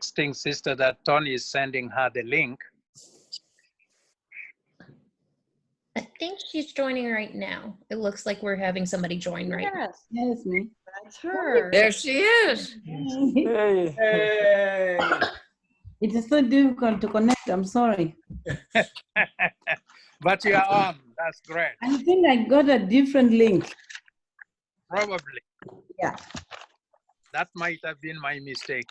texting sister that Tony is sending her the link. I think she's joining right now. It looks like we're having somebody join right now. Yes, Yes, me. that's her. There she is. Hey. Hey. It is so difficult to connect. I'm sorry. But you are on. That's great. I think I got a different link. Probably. Yeah. That might have been my mistake.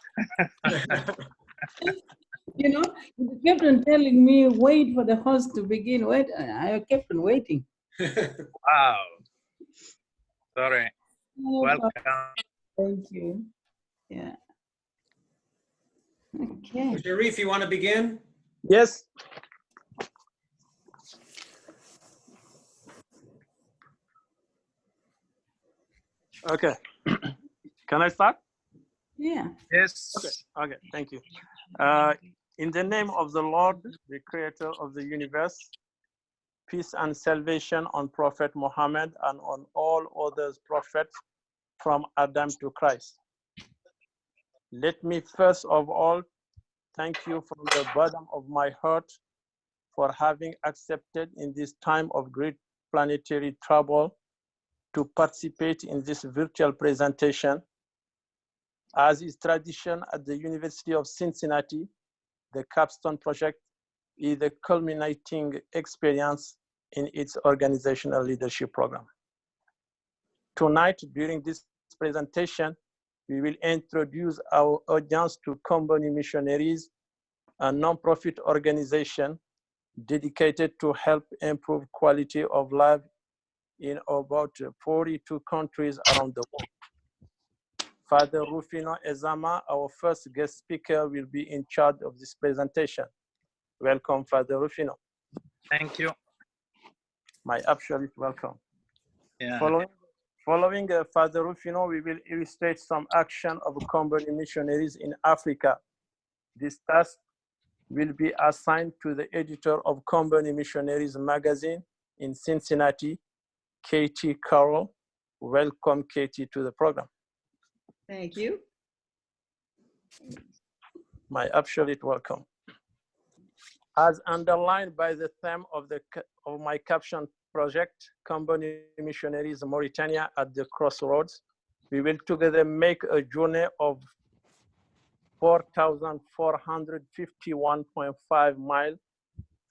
You know, you kept on telling me, wait for the host to begin. Wait, I kept on waiting. Wow. Sorry. Welcome. Thank you. Yeah. Okay. Cherif, you want to begin? Yes. Okay. Can I start? Yeah. Yes. Okay. Okay. Thank you. In the name of the Lord, the creator of the universe, peace and salvation on Prophet Muhammad and on all other prophets from Adam to Christ. Let me first of all thank you from the bottom of my heart for having accepted in this time of great planetary trouble to participate in this virtual presentation. As is tradition at the University of Cincinnati, the Capstone Project is the culminating experience in its organizational leadership program. Tonight, during this presentation, we will introduce our audience to Comboni Missionaries, a nonprofit organization dedicated to help improve quality of life in about 42 countries around the world. Father Ruffino Ezama, our first guest speaker, will be in charge of this presentation. Welcome, Father Ruffino. Thank you. My absolute welcome. Yeah. Following Father Ruffino, we will illustrate some action of Comboni missionaries in Africa. This task will be assigned to the editor of Comboni Missionaries magazine in Cincinnati, Katie Carroll. Welcome, Katie, to the program. Thank you. My absolute welcome. As underlined by the theme of my caption project, Comboni Missionaries Mauritania at the Crossroads, we will together make a journey of 4,451.5 miles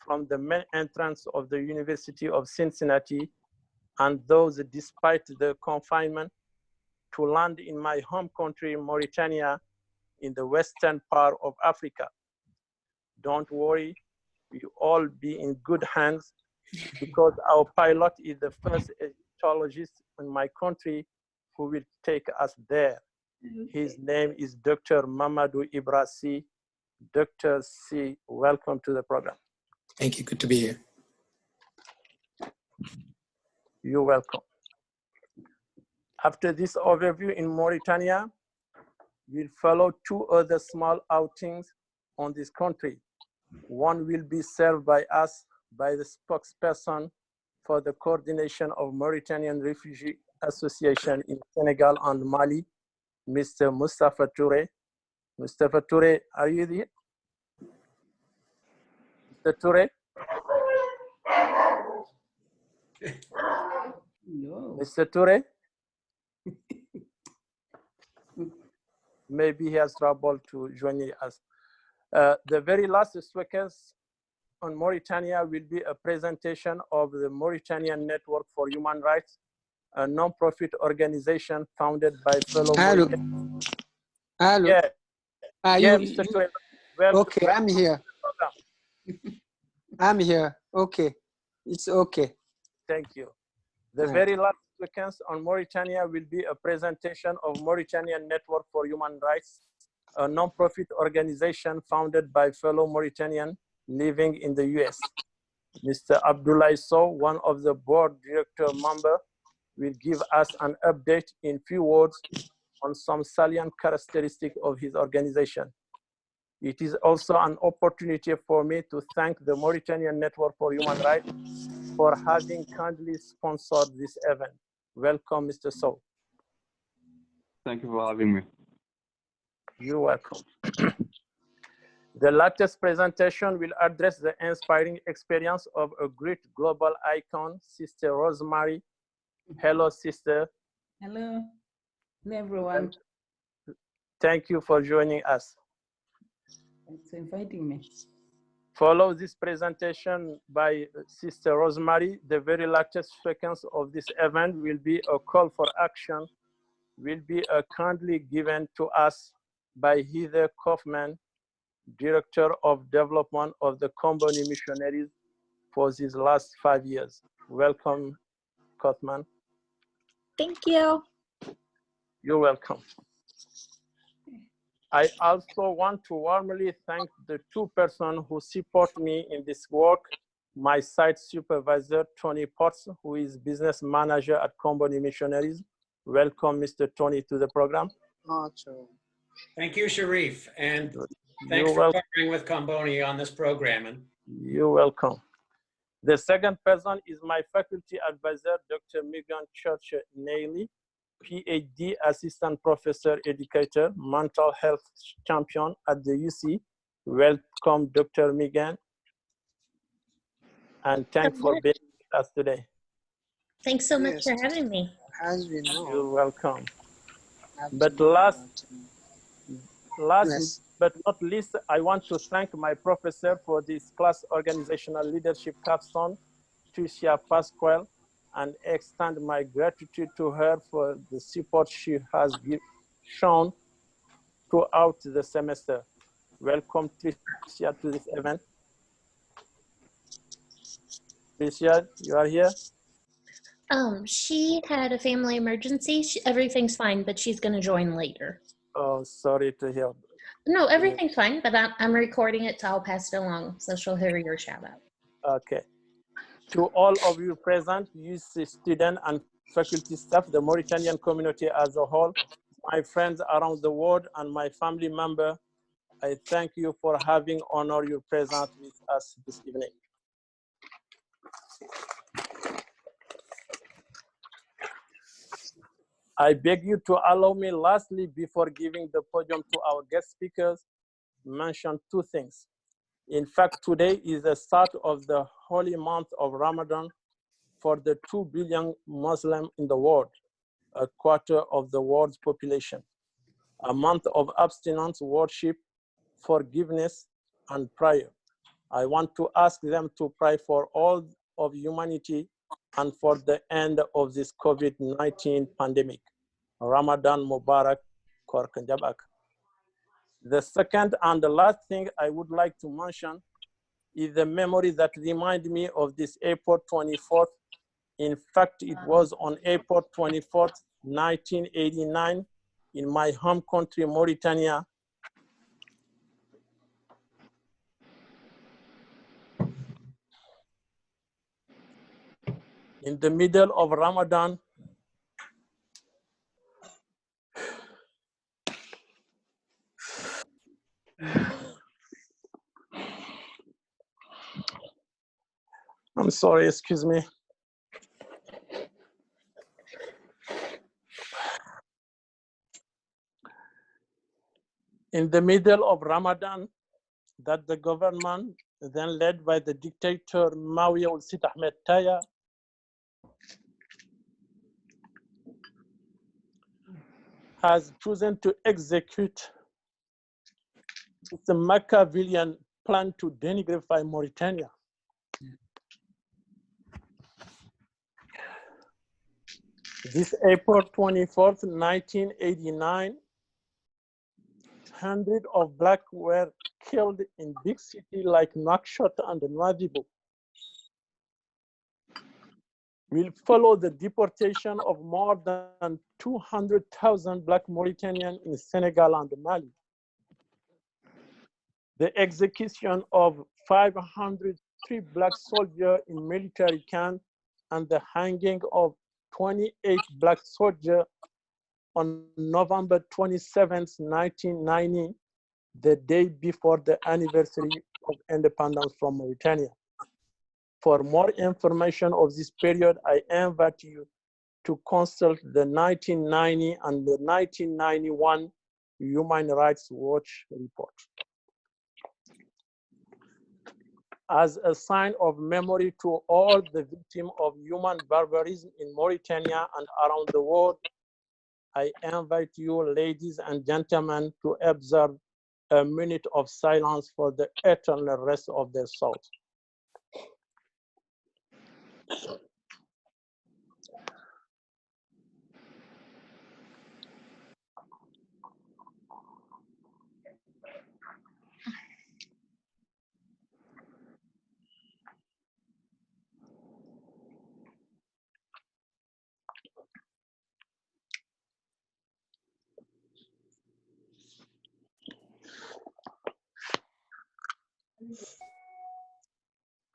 from the main entrance of the University of Cincinnati, and those despite the confinement, to land in my home country, Mauritania, in the western part of Africa. Don't worry, we all be in good hands because our pilot is the first Egyptologist in my country who will take us there. His name is Dr. Mamadou Sy. Dr. Sy, welcome to the program. Thank you, good to be here. You're welcome. After this overview in Mauritania, we'll follow two other small outings on this country. One will be served by us by the spokesperson for the coordination of Mauritanian Refugee Association in Senegal and Mali, Mr. Mustafa Touré. Mustafa Touré, are you there? Mr. Touré? No. Mr. Touré? Maybe he has trouble to join us. The very last sequence on Mauritania will be a presentation of the Mauritanian Network for Human Rights, a non-profit organization founded by fellow Mauritanians. Hello. Yeah, Yeah, Mr. Touré, welcome. Okay, I'm here. I'm here. Okay, it's okay. Thank you. The very last sequence on Mauritania will be a presentation of Mauritanian Network for Human Rights, a non-profit organization founded by fellow Mauritanians living in the US. Mr. Abdoulaye Sow, one of the board director member, will give us an update in few words on some salient characteristics of his organization. It is also an opportunity for me to thank the Mauritanian Network for Human Rights for having kindly sponsored this event. Welcome, Mr. Sow. Thank you for having me. You're welcome. The latest presentation will address the inspiring experience of a great global icon, Sister Rosemary. Hello, sister. Hello, everyone. Thank you for joining us. Thanks for inviting me. Follow this presentation by Sister Rosemary. The very latest sequence of this event will be a call for action, will be kindly given to us by Heather Kaufman, Director of Development of the Comboni Missionaries for these last 5 years. Welcome, Kaufman. Thank you. You're welcome. I also want to warmly thank the two persons who support me in this work. My site supervisor, Tony Potts, who is business manager at Comboni Missionaries. Welcome, Mr. Tony, to the program. Thank you, Cherif, and thanks You're for welcome. partnering with Comboni on this program. You're welcome. The second person is my faculty advisor, Dr. Megan Church-Naily, PhD, assistant professor, educator, mental health champion at the UC. Welcome, Dr. Megan, and thanks for being with us today. Thanks so much for having me. As we know. You're welcome. But Yes. but not least, I want to thank my professor for this class organizational leadership capstone, Tricia Pasquale, and extend my gratitude to her for the support she has shown throughout the semester. Welcome, Tricia, to this event. Tricia, you are here? She had a family emergency. Everything's fine, but she's going to join later. Oh, sorry to hear. No, everything's fine, but I'm recording it, so I'll pass it along, so she'll hear your shout out. Okay. To all of you present, UC students and faculty staff, the Mauritanian community as a whole, my friends around the world, and my family member, I thank you for having honored your presence with us this evening. I beg you to allow me lastly, before giving the podium to our guest speakers, mention two things. In fact, today is the start of the holy month of Ramadan for the 2 billion Muslims in the world, a quarter of the world's population. A month of abstinence, worship, forgiveness, and prayer. I want to ask them to pray for all of humanity and for the end of this COVID-19 pandemic. Ramadan Mubarak Korkanjabak. The second and the last thing I would like to mention is the memory that reminds me of this April 24th. In fact, it was on April 24th, 1989, in my home country, Mauritania. In the middle of Ramadan, I'm sorry, excuse me. In the middle of Ramadan, that the government, then led by the dictator Mamadou Sy, has chosen to execute the Machiavellian plan to denigrate Mauritania. This April 24th, 1989, hundreds of Blacks were killed in big cities like Nouakchott and Nouadhibou. Will follow the deportation of more than 200,000 Black Mauritanians in Senegal and Mali. The execution of 503 Black soldiers in military camps and the hanging of 28 Black soldiers on November 27, 1990, the day before the anniversary of independence from Mauritania. For more information of this period, I invite you to consult the 1990 and the 1991 Human Rights Watch report. as a sign of memory to all the victims of human barbarism in Mauritania and around the world, I invite you, ladies and gentlemen, to observe a minute of silence for the eternal rest of their souls.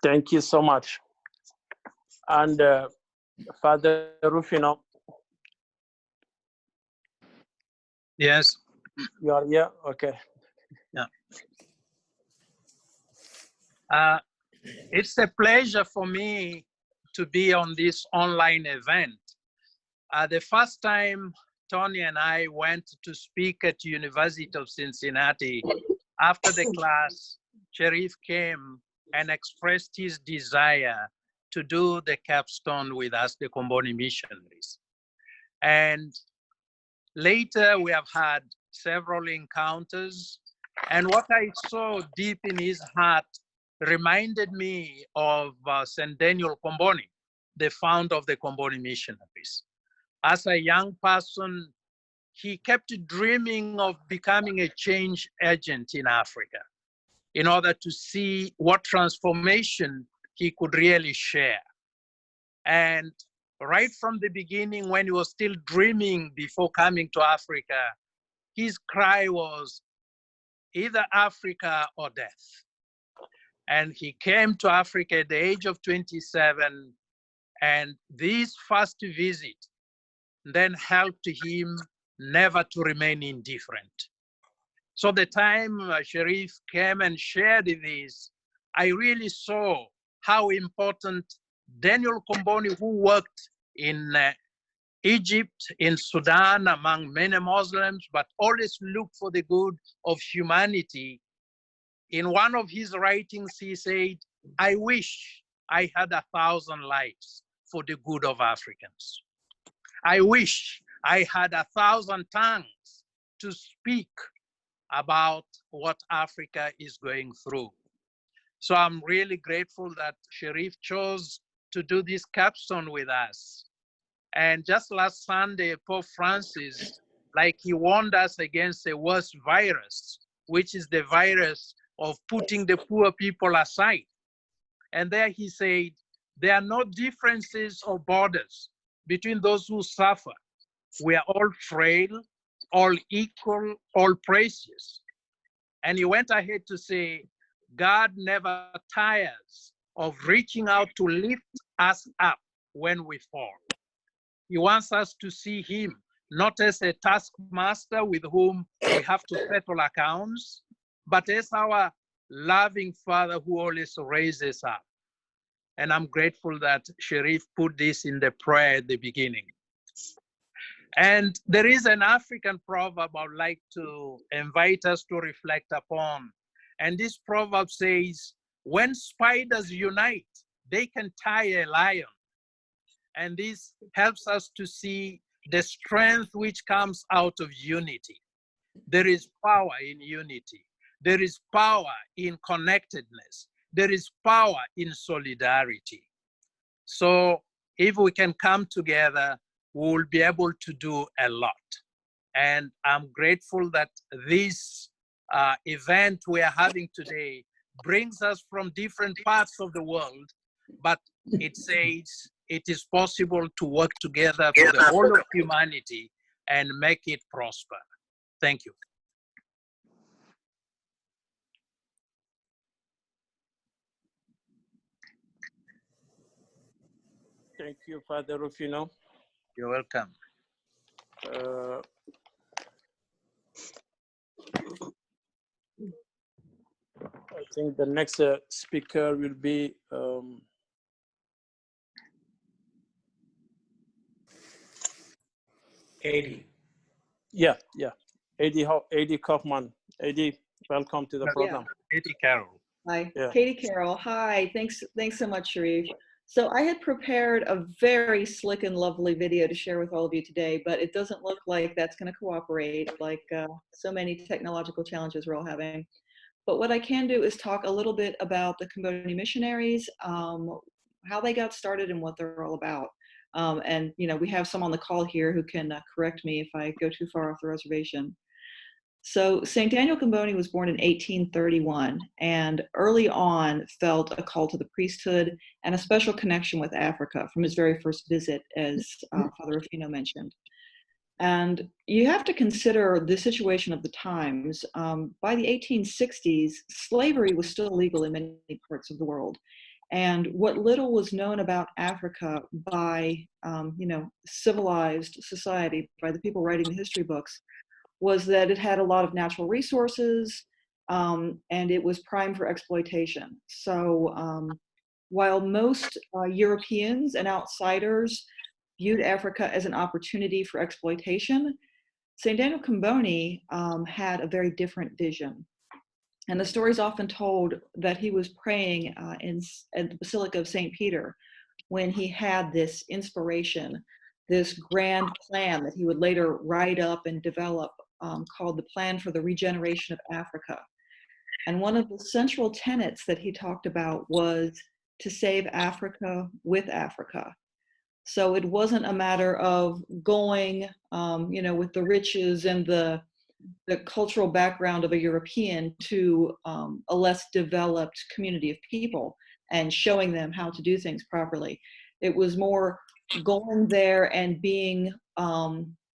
Thank you so much. And Father Ruffino, Yes. you are here? Okay. It's a pleasure for me to be on this online event. The first time Tony and I went to speak at University of Cincinnati, after the class, Cherif came and expressed his desire to do the capstone with us, the Comboni Missionaries. And later we have had several encounters, and what I saw deep in his heart reminded me of St. Daniel Comboni, the founder of the Comboni Missionaries. As a young person, he kept dreaming of becoming a change agent in Africa in order to see what transformation he could really share. And right from the beginning, when he was still dreaming before coming to Africa, his cry was either Africa or death. And he came to Africa at the age of 27, and this first visit then helped him never to remain indifferent. So the time Cherif came and shared this, I really saw how important Daniel Comboni, who worked in Egypt, in Sudan, among many Muslims, but always looked for the good of humanity. In one of his writings, he said, I wish I had 1,000 lives for the good of Africans. I wish I had 1,000 tongues to speak about what Africa is going through. So I'm really grateful that Cherif chose to do this capstone with us. And just last Sunday, Pope Francis, like he warned us against a worse virus, which is the virus of putting the poor people aside. And there he said, there are no differences or borders between those who suffer. We are all frail, all equal, all precious. And he went ahead to say, God never tires of reaching out to lift us up when we fall. He wants us to see him not as a taskmaster with whom we have to settle accounts, but as our loving Father who always raises up. And I'm grateful that Cherif put this in the prayer at the beginning. And there is an African proverb I'd like to invite us to reflect upon. And this proverb says, when spiders unite, they can tie a lion. And this helps us to see the strength which comes out of unity. There is power in unity. There is power in connectedness. There is power in solidarity. So if we can come together, we will be able to do a lot. And I'm grateful that this event we are having today brings us from different parts of the world, but it says it is possible to work together for the whole of humanity and make it prosper. Thank you. Thank you, Father Ruffino. You're welcome. I think the next speaker will be Eddie. Eddie Kaufman. Eddie, welcome to the program. Eddie Carroll. Hi, Yeah. Katie Carroll. Hi, thanks so much, Cherif. So I had prepared a very slick and lovely video to share with all of you today, but it doesn't look like that's going to cooperate, like so many technological challenges we're all having. But what I can do is talk a little bit about the Comboni Missionaries, how they got started and what they're all about. And we have some on the call here who can correct me if I go too far off the reservation. So St. Daniel Comboni was born in 1831 and early on felt a call to the priesthood and a special connection with Africa from his very first visit, as Father Ruffino mentioned. And you have to consider the situation of the times. By the 1860s, slavery was still illegal in many parts of the world. And what little was known about Africa by, civilized society, by the people writing the history books, was that it had a lot of natural resources, and it was prime for exploitation. So while most Europeans and outsiders viewed Africa as an opportunity for exploitation, St. Daniel Comboni had a very different vision. And the story is often told that he was praying at the Basilica of St. Peter when he had this inspiration, this grand plan that he would later write up and develop, called the Plan for the Regeneration of Africa. And one of the central tenets that he talked about was to save Africa with Africa. So it wasn't a matter of going, with the riches and the cultural background of a European to a less developed community of people and showing them how to do things properly. It was more going there and being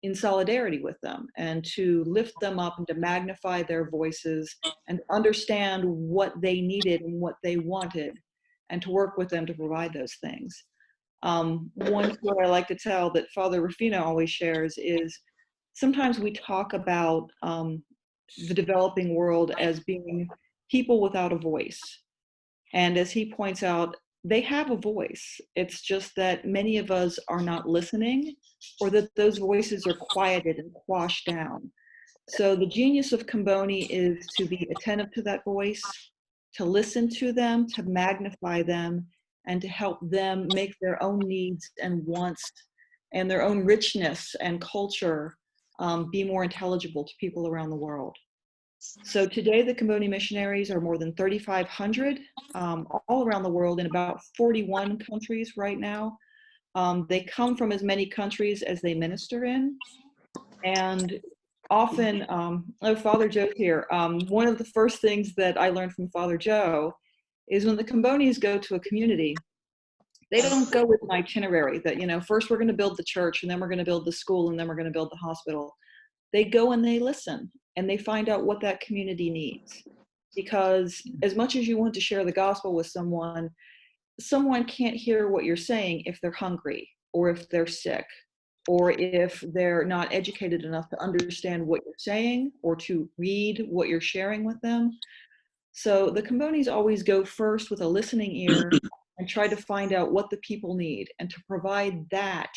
in solidarity with them and to lift them up and to magnify their voices and understand what they needed and what they wanted and to work with them to provide those things. One story I like to tell that Father Ruffino always shares is sometimes we talk about the developing world as being people without a voice. And as he points out, they have a voice. It's just that many of us are not listening, or that those voices are quieted and quashed down. So the genius of Comboni is to be attentive to that voice, to listen to them, to magnify them, and to help them make their own needs and wants and their own richness and culture be more intelligible to people around the world. So today the Comboni missionaries are more than 3,500 all around the world in about 41 countries right now. They come from as many countries as they minister in. And often, Father Joe's here. One of the first things that I learned from Father Joe is when the Combonis go to a community, they don't go with an itinerary that, first we're going to build the church and then we're going to build the school and then we're going to build the hospital. They go and they listen and they find out what that community needs. Because as much as you want to share the gospel with someone can't hear what you're saying if they're hungry or if they're sick or if they're not educated enough to understand what you're saying or to read what you're sharing with them. So the Combonis always go first with a listening ear and try to find out what the people need and to provide that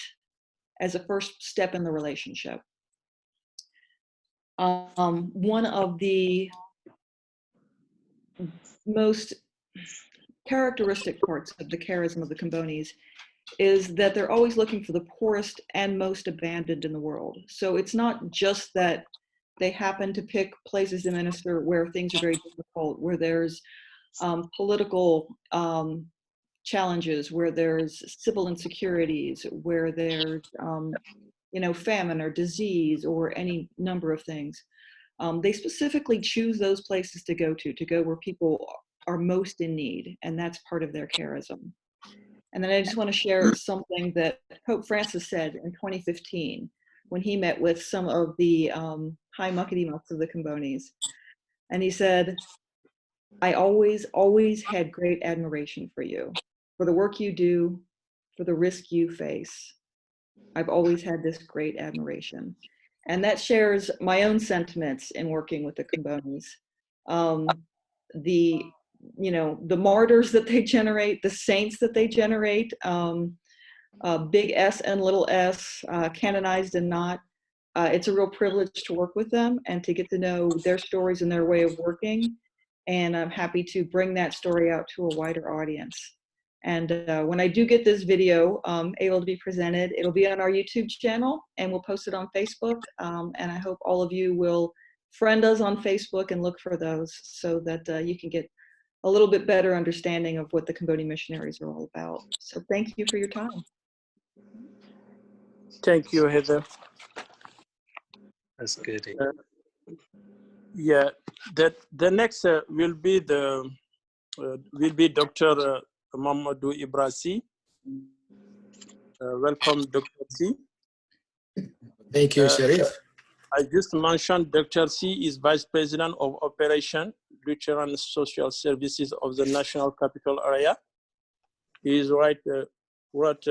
as a first step in the relationship. One of the most characteristic parts of the charism of the Combonis is that they're always looking for the poorest and most abandoned in the world. So it's not just that they happen to pick places to minister where things are very difficult, where there's political challenges, where there's civil insecurities, where there's famine or disease or any number of things. They specifically choose those places to go where people are most in need, and that's part of their charism. And then I just want to share something that Pope Francis said in 2015 when he met with some of the high muckety-mucks of the Combonis. And he said, I always had great admiration for you, for the work you do, for the risk you face. I've always had this great admiration. And that shares my own sentiments in working with the Combonis. The martyrs that they generate, the saints that they generate, big S and little s, canonized and not. It's a real privilege to work with them and to get to know their stories and their way of working. and I'm happy to bring that story out to a wider audience. And when I do get this video able to be presented, it'll be on our YouTube channel, and we'll post it on Facebook. And I hope all of you will friend us on Facebook and look for those so that you can get a little bit better understanding of what the Comboni missionaries are all about. So thank you for your time. Thank you, Heather. That's good. Yeah, the next will be Dr. Mamadou Sy. Welcome, Dr. Sy. Thank you, Cherif. I just mentioned Dr. Sy is Vice President of Operation Lutheran Social Services of the National Capital Area. He wrote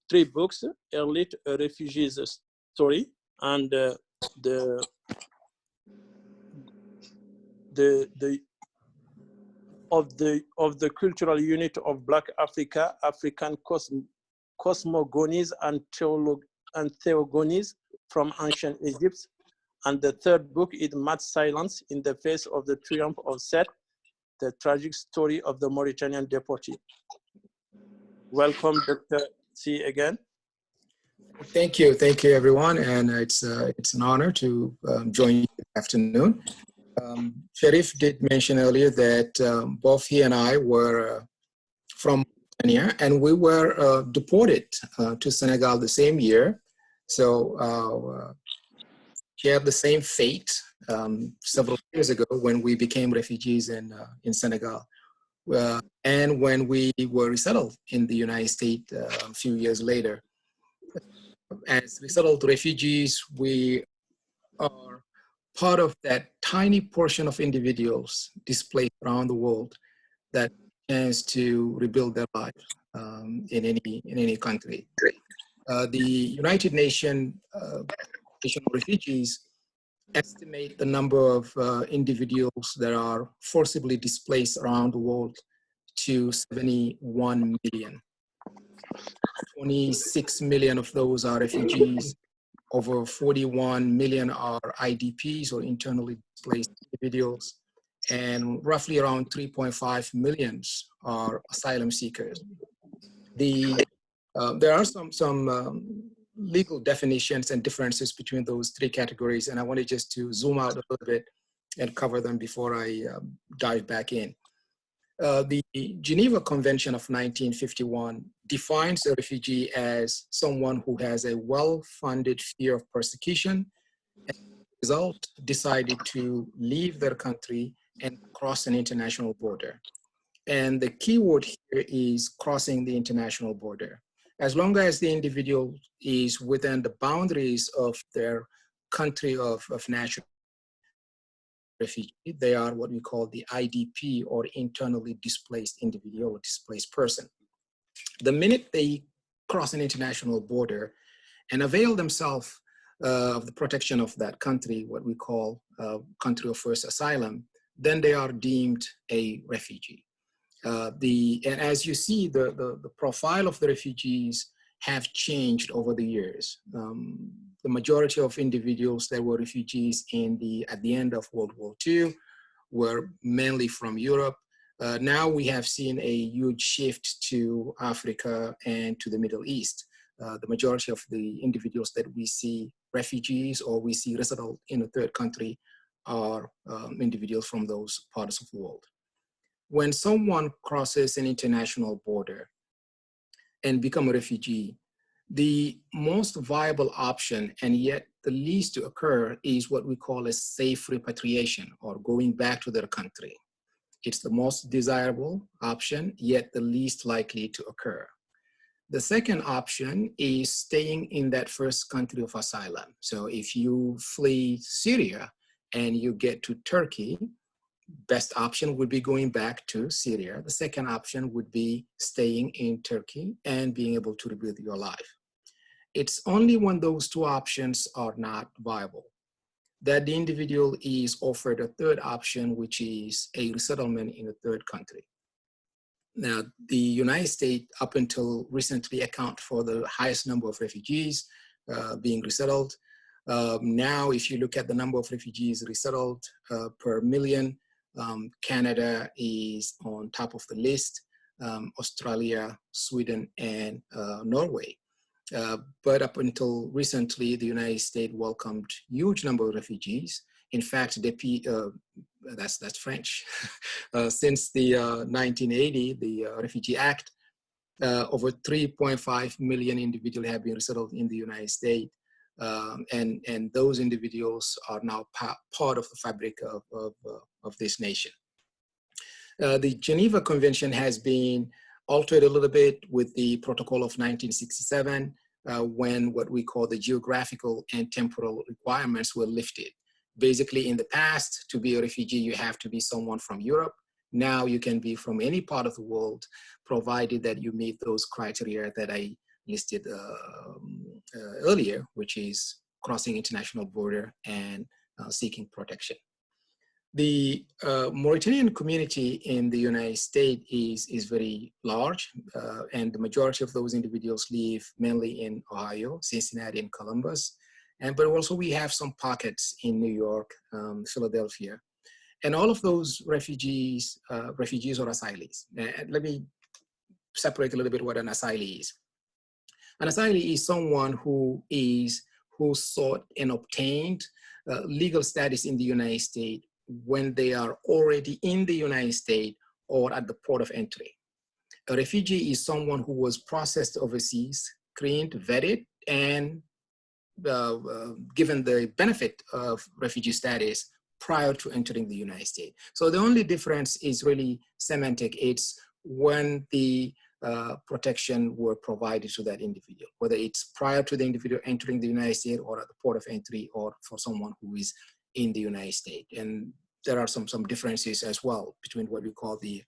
3 books: Elite, A Refugee's Story, and of the cultural unit of Black Africa, African cosmogonies and theogonies from ancient Egypt. And the 3rd book is Mad Silence in the Face of the Triumph of Set, the tragic story of the Mauritanian deportee. Welcome, Dr. Sy, again. Thank you everyone, and it's an honor to join you this afternoon. Cherif did mention earlier that both he and I were from Mauritania, and we were deported to Senegal the same year. So shared the same fate several years ago when we became refugees in Senegal. And when we were resettled in the United States a few years later. As resettled refugees, we are part of that tiny portion of individuals displaced around the world that chance to rebuild their life in any country. The United Nations refugees estimate the number of individuals that are forcibly displaced around the world to 71 million. 26 million of those are refugees. Over 41 million are IDPs, or internally displaced individuals, and roughly around 3.5 million are asylum seekers. There are some legal definitions and differences between those 3 categories, and I wanted just to zoom out a little bit and cover them before I dive back in. The Geneva Convention of 1951 defines a refugee as someone who has a well-funded fear of persecution and, as a result, decided to leave their country and cross an international border. And the key word here is crossing the international border. As long as the individual is within the boundaries of their country of natural refugee, they are what we call the IDP, or internally displaced individual or displaced person. The minute they cross an international border and avail themselves of the protection of that country, what we call country of first asylum, then they are deemed a refugee. And as you see, the profile of the refugees have changed over the years. The majority of individuals that were refugees at the end of World War II were mainly from Europe. Now we have seen a huge shift to Africa and to the Middle East. The majority of the individuals that we see refugees or we see resettled in a third country are individuals from those parts of the world. When someone crosses an international border and become a refugee, the most viable option, and yet the least to occur, is what we call a safe repatriation, or going back to their country. It's the most desirable option, yet the least likely to occur. The second option is staying in that first country of asylum. So if you flee Syria and you get to Turkey, best option would be going back to Syria. The second option would be staying in Turkey and being able to rebuild your life. It's only when those 2 options are not viable that the individual is offered a third option, which is a resettlement in a third country. Now, the United States, up until recently, account for the highest number of refugees being resettled. Now, if you look at the number of refugees resettled per million, Canada is on top of the list, Australia, Sweden, and Norway. But up until recently, the United States welcomed huge number of refugees. In fact, that's French. Since the 1980, the Refugee Act, over 3.5 million individuals have been resettled in the United States. And those individuals are now part of the fabric of this nation. The Geneva Convention has been altered a little bit with the Protocol of 1967, when what we call the geographical and temporal requirements were lifted. Basically, in the past, to be a refugee, you have to be someone from Europe. Now you can be from any part of the world, provided that you meet those criteria that I listed earlier, which is crossing international border and seeking protection. The Mauritanian community in the United States is very large, and the majority of those individuals live mainly in Ohio, Cincinnati, and Columbus. But also we have some pockets in New York, Philadelphia. And all of those refugees or asylees. Let me separate a little bit what an asylee is. An asylee is someone who sought and obtained legal status in the United States when they are already in the United States or at the port of entry. A refugee is someone who was processed overseas, screened, vetted, and given the benefit of refugee status prior to entering the United States. So the only difference is really semantic. It's when the protection were provided to that individual, whether it's prior to the individual entering the United States or at the port of entry, or for someone who is in the United States. And there are some differences as well between what we call the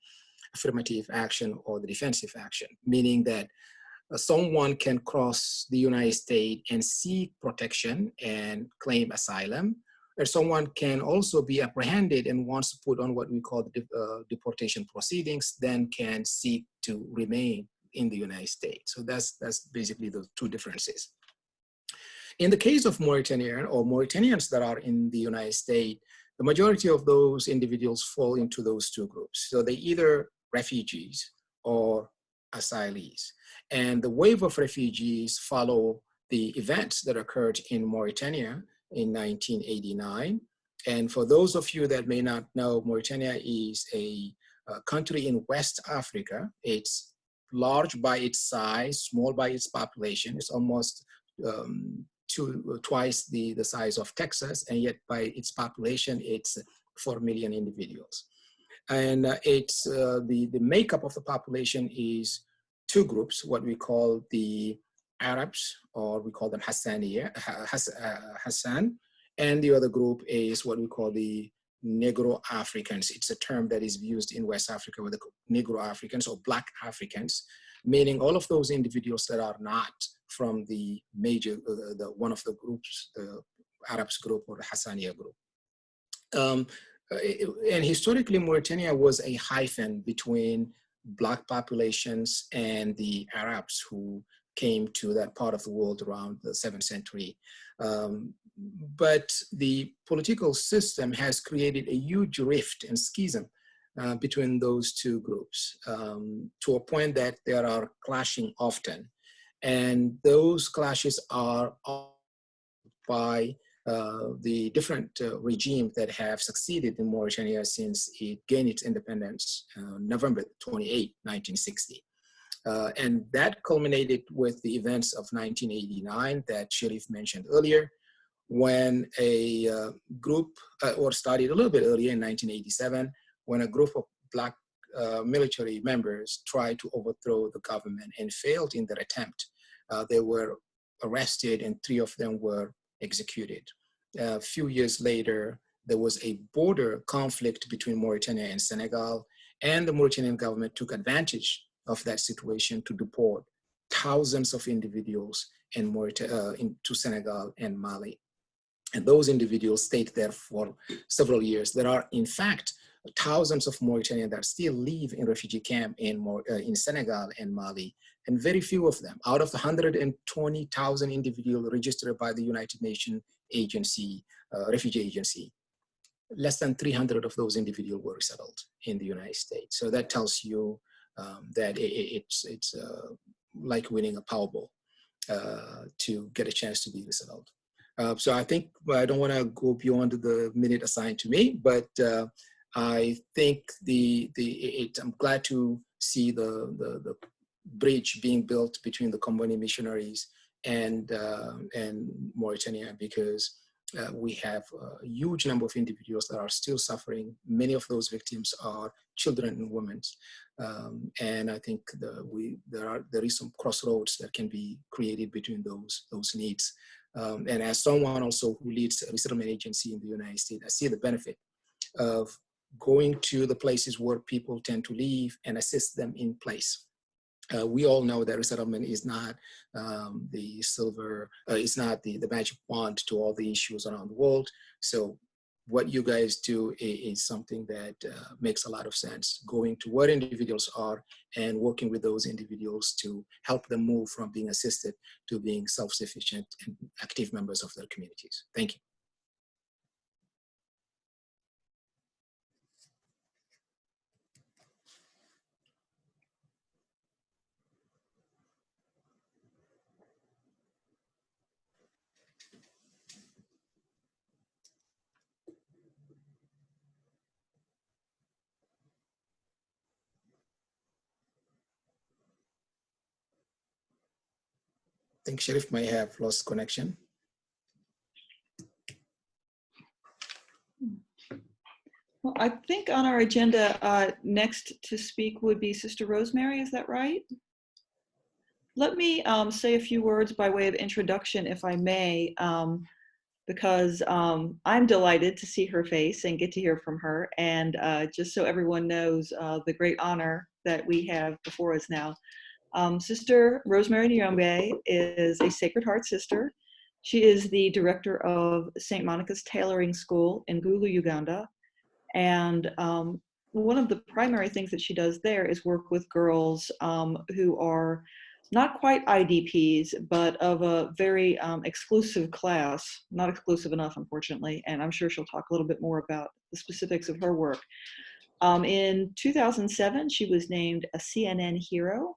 affirmative action or the defensive action, meaning that someone can cross the United States and seek protection and claim asylum, or someone can also be apprehended and wants to put on what we call the deportation proceedings, then can seek to remain in the United States. So that's basically the two differences. In the case of Mauritania or Mauritanians that are in the United States, the majority of those individuals fall into those two groups. So they either refugees or asylees. And the wave of refugees follow the events that occurred in Mauritania in 1989. And for those of you that may not know, Mauritania is a country in West Africa. It's large by its size, small by its population. It's almost twice the size of Texas, and yet by its population, it's 4 million individuals. And it's the makeup of the population is two groups, what we call the Arabs, or we call them Hassan, and the other group is what we call the Negro Africans. It's a term that is used in West Africa with the Negro Africans or Black Africans, meaning all of those individuals that are not from the major, one of the groups, the Arabs group or the Hassaniya group. And historically, Mauritania was a hyphen between Black populations and the Arabs who came to that part of the world around the 7th century. But the political system has created a huge rift and schism between those two groups to a point that there are clashing often. And those clashes are by the different regimes that have succeeded in Mauritania since it gained its independence November 28, 1960. And that culminated with the events of 1989 that Cherif mentioned earlier, when a group, or started a little bit earlier in 1987, when a group of Black military members tried to overthrow the government and failed in their attempt. They were arrested and 3 of them were executed. A few years later, there was a border conflict between Mauritania and Senegal, and the Mauritanian government took advantage of that situation to deport thousands of individuals into Senegal and Mali. And those individuals stayed there for several years. There are, in fact, thousands of Mauritanians that still live in refugee camp in Senegal and Mali, and very few of them, out of the 120,000 individuals registered by the United Nations agency, refugee agency, less than 300 of those individuals were resettled in the United States. So that tells you that it's like winning a Powerball to get a chance to be resettled. So I think I don't want to go beyond the minute assigned to me, but I think I'm glad to see the bridge being built between the Comboni missionaries and Mauritania, because we have a huge number of individuals that are still suffering. Many of those victims are children and women. And I think there is some crossroads that can be created between those needs. And as someone also who leads a resettlement agency in the United States, I see the benefit of going to the places where people tend to live and assist them in place. We all know that resettlement is not the silver, it's not the magic wand to all the issues around the world. So what you guys do is something that makes a lot of sense, going to where individuals are and working with those individuals to help them move from being assisted to being self-sufficient and active members of their communities. Thank you. I think Cherif might have lost connection. Well, I think on our agenda next to speak would be Sister Rosemary, is that right? Let me say a few words by way of introduction, if I may, because I'm delighted to see her face and get to hear from her. And just so everyone knows the great honor that we have before us now. Sister Rosemary Nyirumbe is a Sacred Heart sister. She is the director of St. Monica's Tailoring School in Gulu, Uganda. And one of the primary things that she does there is work with girls who are not quite IDPs, but of a very exclusive class, not exclusive enough, unfortunately. And I'm sure she'll talk a little bit more about the specifics of her work. In 2007, she was named a CNN hero,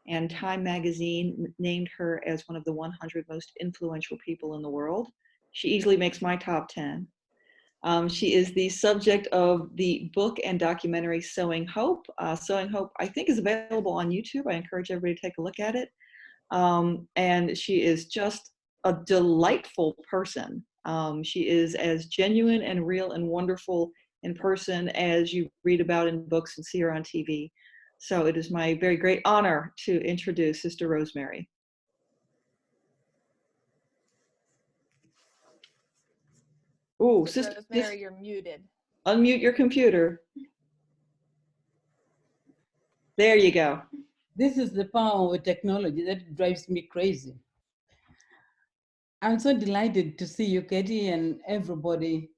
and Time magazine named her as one of the 100 most influential people in the world. She easily makes my top 10. She is the subject of the book and documentary Sowing Hope. Sowing Hope, I think, is available on YouTube. I encourage everybody to take a look at it. And she is just a delightful person. She is as genuine and real and wonderful in person as you read about in books and see her on TV. So it is my very great honor to introduce Sister Rosemary. Oh, Sister Rosemary, you're muted. Unmute your computer. There you go. This is the power of technology that drives me crazy. I'm so delighted to see you, Katie, and everybody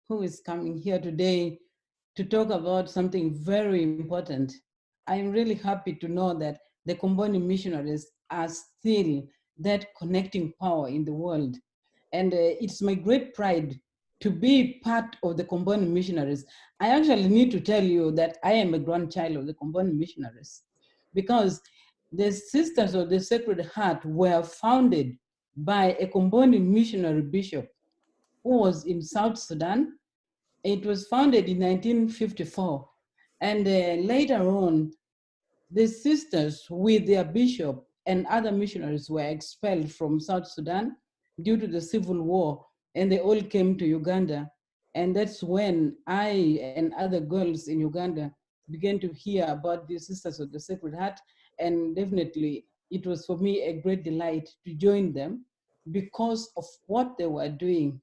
who is coming here today to talk about something very important. I'm really happy to know that the Comboni missionaries are still that connecting power in the world. And it's my great pride to be part of the Comboni missionaries. I actually need to tell you that I am a grandchild of the Comboni missionaries, because the Sisters of the Sacred Heart were founded by a Comboni missionary bishop who was in South Sudan. It was founded in 1954. And later on, the sisters with their bishop and other missionaries were expelled from South Sudan due to the civil war, and they all came to Uganda. And that's when I and other girls in Uganda began to hear about the Sisters of the Sacred Heart. And definitely, it was for me a great delight to join them because of what they were doing,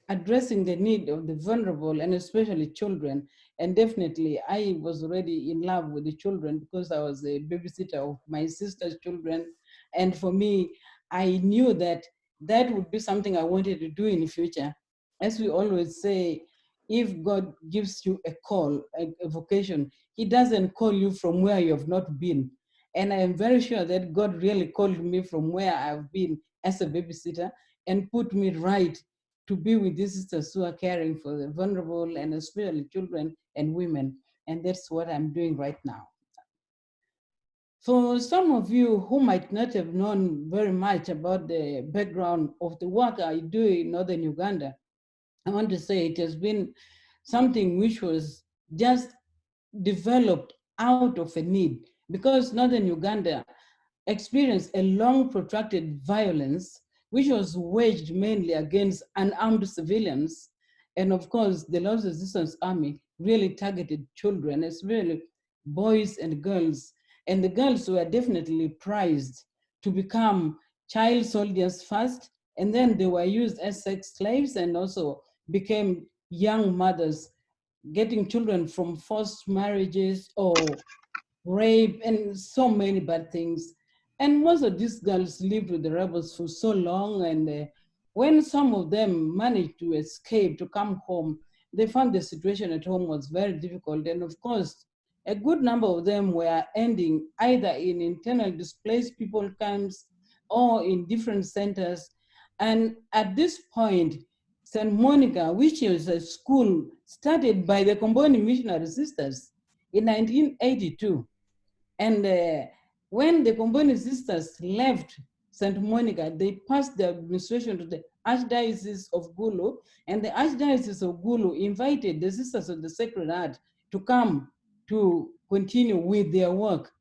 addressing the need of the vulnerable and especially children. And definitely I was already in love with the children because I was a babysitter of my sister's children. And for me, I knew that that would be something I wanted to do in the future. As we always say, if God gives you a call, a vocation, he doesn't call you from where you have not been. And I am very sure that God really called me from where I've been as a babysitter and put me right to be with these sisters who are caring for the vulnerable and especially children and women. And that's what I'm doing right now. For some of you who might not have known very much about the background of the work I do in northern Uganda, I want to say it has been something which was just developed out of a need, because northern Uganda experienced a long protracted violence which was waged mainly against unarmed civilians. And of course, the Lord's Resistance Army really targeted children, especially boys and girls. And the girls were definitely prized to become child soldiers first, and then they were used as sex slaves and also became young mothers, getting children from forced marriages or rape and so many bad things. And most of these girls lived with the rebels for so long, and when some of them managed to escape to come home, they found the situation at home was very difficult. And of course, a good number of them were ending either in internal displaced people camps or in different centers. And at this point, St. Monica, which is a school started by the Comboni missionary sisters in 1982, and when the Comboni sisters left St. Monica, they passed the administration to the Archdiocese of Gulu, and the Archdiocese of Gulu invited the Sisters of the Sacred Heart to come to continue with their work.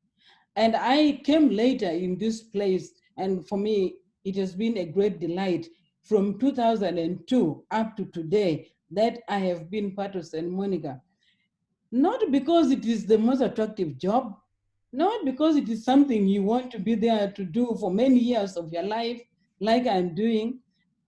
And I came later in this place, and for me, it has been a great delight from 2002 up to today that I have been part of St. Monica. Not because it is the most attractive job, not because it is something you want to be there to do for many years of your life, like I'm doing.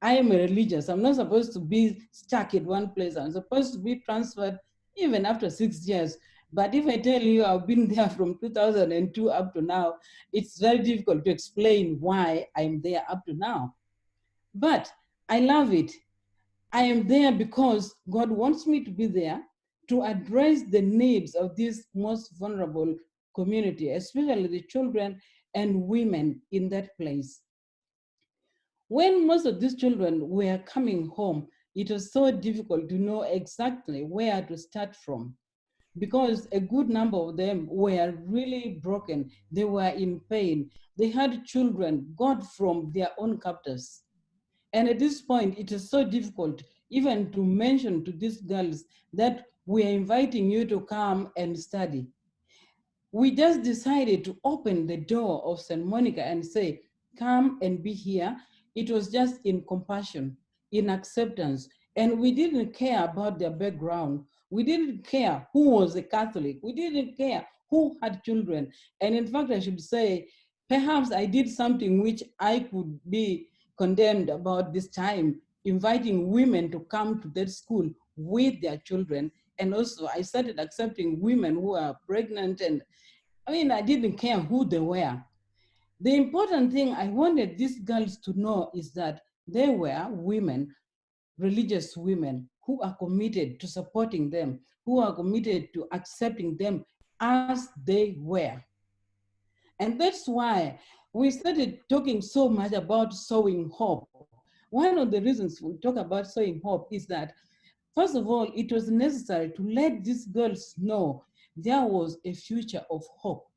I am a religious. I'm not supposed to be stuck at one place. I'm supposed to be transferred even after 6 years. But if I tell you I've been there from 2002 up to now, it's very difficult to explain why I'm there up to now. But I love it. I am there because God wants me to be there to address the needs of this most vulnerable community, especially the children and women in that place. When most of these children were coming home, it was so difficult to know exactly where to start from, because a good number of them were really broken. They were in pain. They had children got from their own captors. And at this point, it is so difficult even to mention to these girls that we are inviting you to come and study. We just decided to open the door of St. Monica and say, come and be here. It was just in compassion, in acceptance. And we didn't care about their background. We didn't care who was a Catholic. We didn't care who had children. And in fact, I should say, perhaps I did something which I could be condemned about this time, inviting women to come to that school with their children. And also I started accepting women who are pregnant, and I mean, I didn't care who they were. The important thing I wanted these girls to know is that they were women, religious women, who are committed to supporting them, who are committed to accepting them as they were. And that's why we started talking so much about sowing hope. One of the reasons we talk about sowing hope is that, first of all, it was necessary to let these girls know there was a future of hope.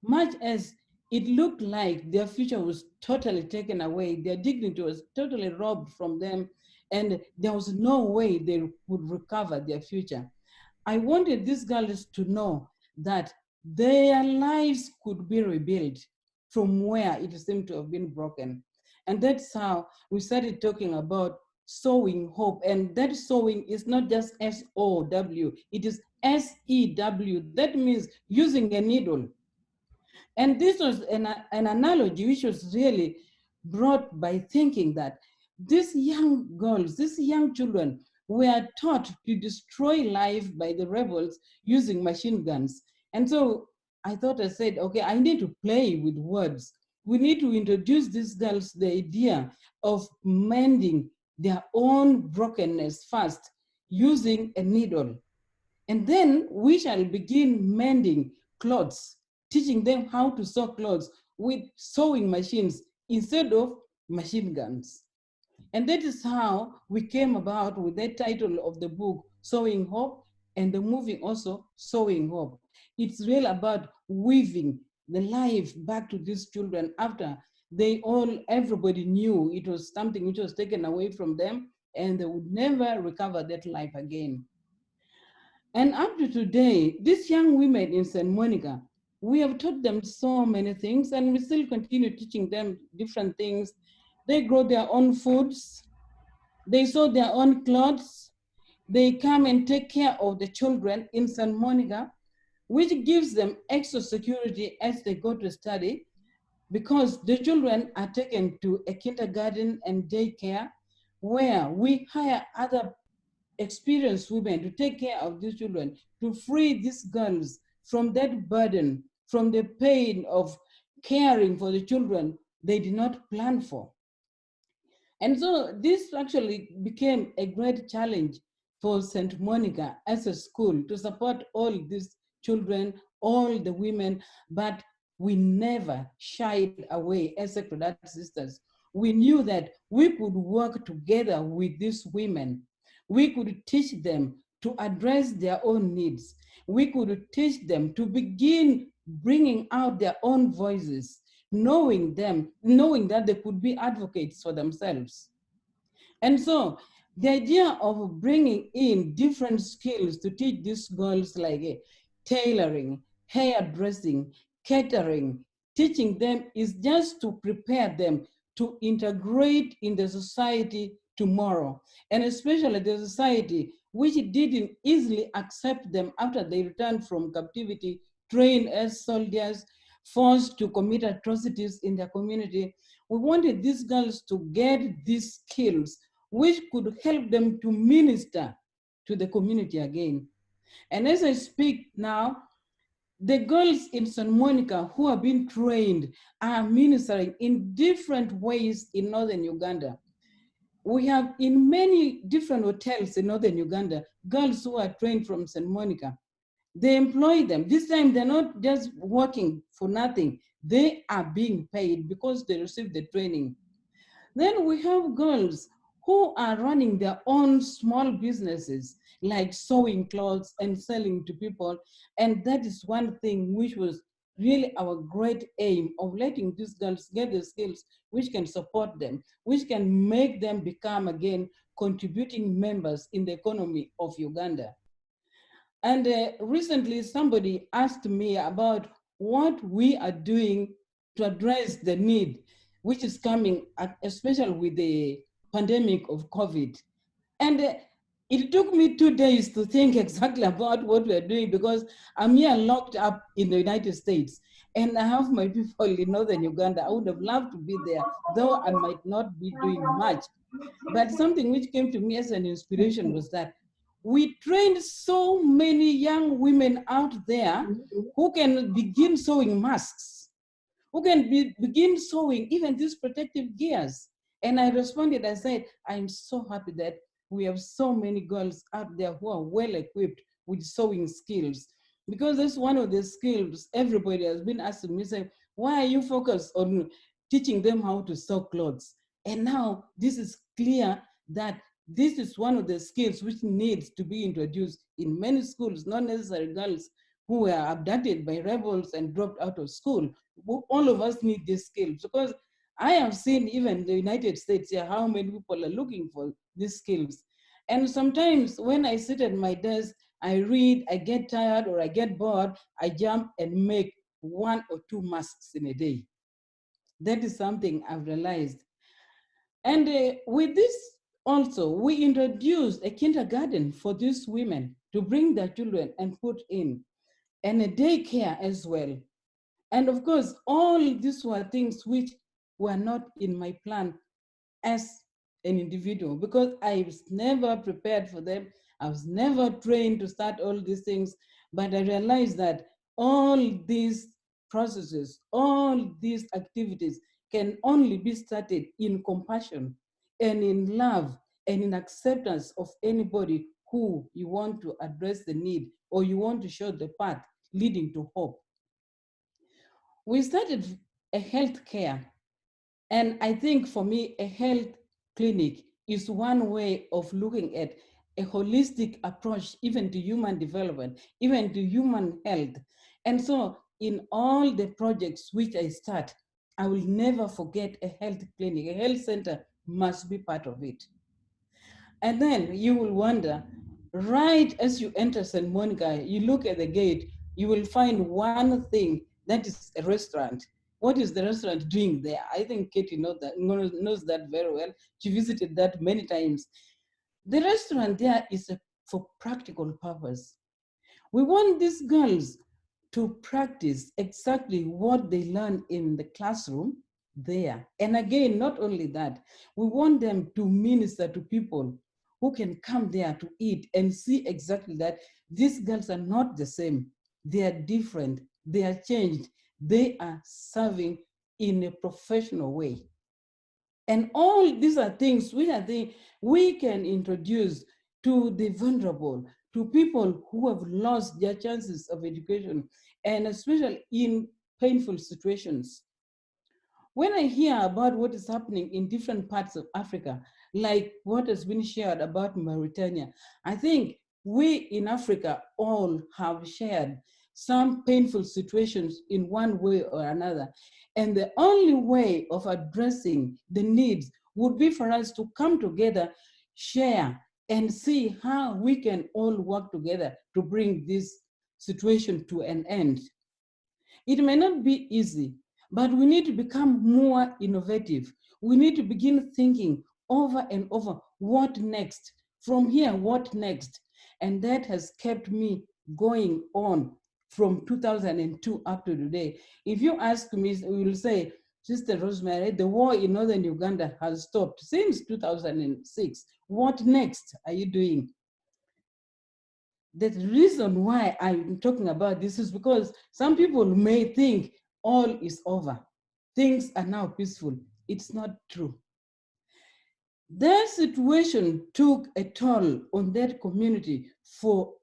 Much as it looked like their future was totally taken away, their dignity was totally robbed from them, and there was no way they would recover their future. I wanted these girls to know that their lives could be rebuilt from where it seemed to have been broken. And that's how we started talking about sowing hope. And that sowing is not just S-O-W, it is S-E-W. That means using a needle. And this was an analogy which was really brought by thinking that these young girls, these young children were taught to destroy life by the rebels using machine guns. And so I thought, I said, okay, I need to play with words. We need to introduce these girls the idea of mending their own brokenness first using a needle. And then we shall begin mending clothes, teaching them how to sew clothes with sewing machines instead of machine guns. And that is how we came about with that title of the book, Sowing Hope, and the movie also, Sowing Hope. It's really about weaving the life back to these children after everybody knew it was something which was taken away from them and they would never recover that life again. And up to today, these young women in St. Monica, we have taught them so many things and we still continue teaching them different things. They grow their own foods, they sew their own clothes, they come and take care of the children in St. Monica, which gives them extra security as they go to study, because the children are taken to a kindergarten and daycare where we hire other experienced women to take care of these children, to free these girls from that burden, from the pain of caring for the children they did not plan for. And so this actually became a great challenge for St. Monica as a school to support all these children, all the women, but we never shied away as Sacred Heart Sisters. We knew that we could work together with these women. We could teach them to address their own needs. We could teach them to begin bringing out their own voices, knowing that they could be advocates for themselves. And so the idea of bringing in different skills to teach these girls like tailoring, hairdressing, catering, teaching them is just to prepare them to integrate in the society tomorrow, and especially the society which didn't easily accept them after they returned from captivity, trained as soldiers, forced to commit atrocities in their community. We wanted these girls to get these skills which could help them to minister to the community again. And as I speak now, the girls in St. Monica who have been trained are ministering in different ways in northern Uganda. We have in many different hotels in northern Uganda, girls who are trained from St. Monica. They employ them. This time they're not just working for nothing. They are being paid because they received the training. Then we have girls who are running their own small businesses, like sewing clothes and selling to people. And that is one thing which was really our great aim of letting these girls get the skills which can support them, which can make them become again contributing members in the economy of Uganda. And recently somebody asked me about what we are doing to address the need which is coming, especially with the pandemic of COVID. And it took me 2 days to think exactly about what we're doing, because I'm here locked up in the United States and I have my people in northern Uganda. I would have loved to be there, though I might not be doing much. But something which came to me as an inspiration was that we trained so many young women out there who can begin sewing masks, who can begin sewing even these protective gears. And I responded, I said, I'm so happy that we have so many girls out there who are well equipped with sewing skills, because that's one of the skills everybody has been asking me, say, why are you focused on teaching them how to sew clothes? And now this is clear that this is one of the skills which needs to be introduced in many schools, not necessarily girls who were abducted by rebels and dropped out of school. All of us need these skills, because I have seen even in the United States here how many people are looking for these skills. And sometimes when I sit at my desk, I read, I get tired or I get bored, I jump and make 1 or 2 masks in a day. That is something I've realized. And with this also, we introduced a kindergarten for these women to bring their children and put in, and a daycare as well. And of course, all these were things which were not in my plan as an individual, because I was never prepared for them. I was never trained to start all these things, but I realized that all these processes, all these activities can only be started in compassion and in love and in acceptance of anybody who you want to address the need or you want to show the path leading to hope. We started a health care, and I think for me, a health clinic is one way of looking at a holistic approach, even to human development, even to human health. And so in all the projects which I start, I will never forget a health clinic. A health center must be part of it. And then you will wonder, right as you enter St. Monica, you look at the gate, you will find one thing, that is a restaurant. What is the restaurant doing there? I think Katie knows that very well. She visited that many times. The restaurant there is for practical purpose. We want these girls to practice exactly what they learn in the classroom there. And again, not only that, we want them to minister to people who can come there to eat and see exactly that these girls are not the same. They are different, they are changed, they are serving in a professional way. And all these are things which I think we can introduce to the vulnerable, to people who have lost their chances of education, and especially in painful situations. When I hear about what is happening in different parts of Africa, like what has been shared about Mauritania, I think we in Africa all have shared some painful situations in one way or another. And the only way of addressing the needs would be for us to come together, share, and see how we can all work together to bring this situation to an end. It may not be easy, but we need to become more innovative. We need to begin thinking over and over, what next? From here, what next? And that has kept me going on from 2002 up to today. If you ask me, we will say, Sister Rosemary, the war in northern Uganda has stopped since 2006. What next are you doing? The reason why I'm talking about this is because some people may think all is over. Things are now peaceful. It's not true. That situation took a toll on that community for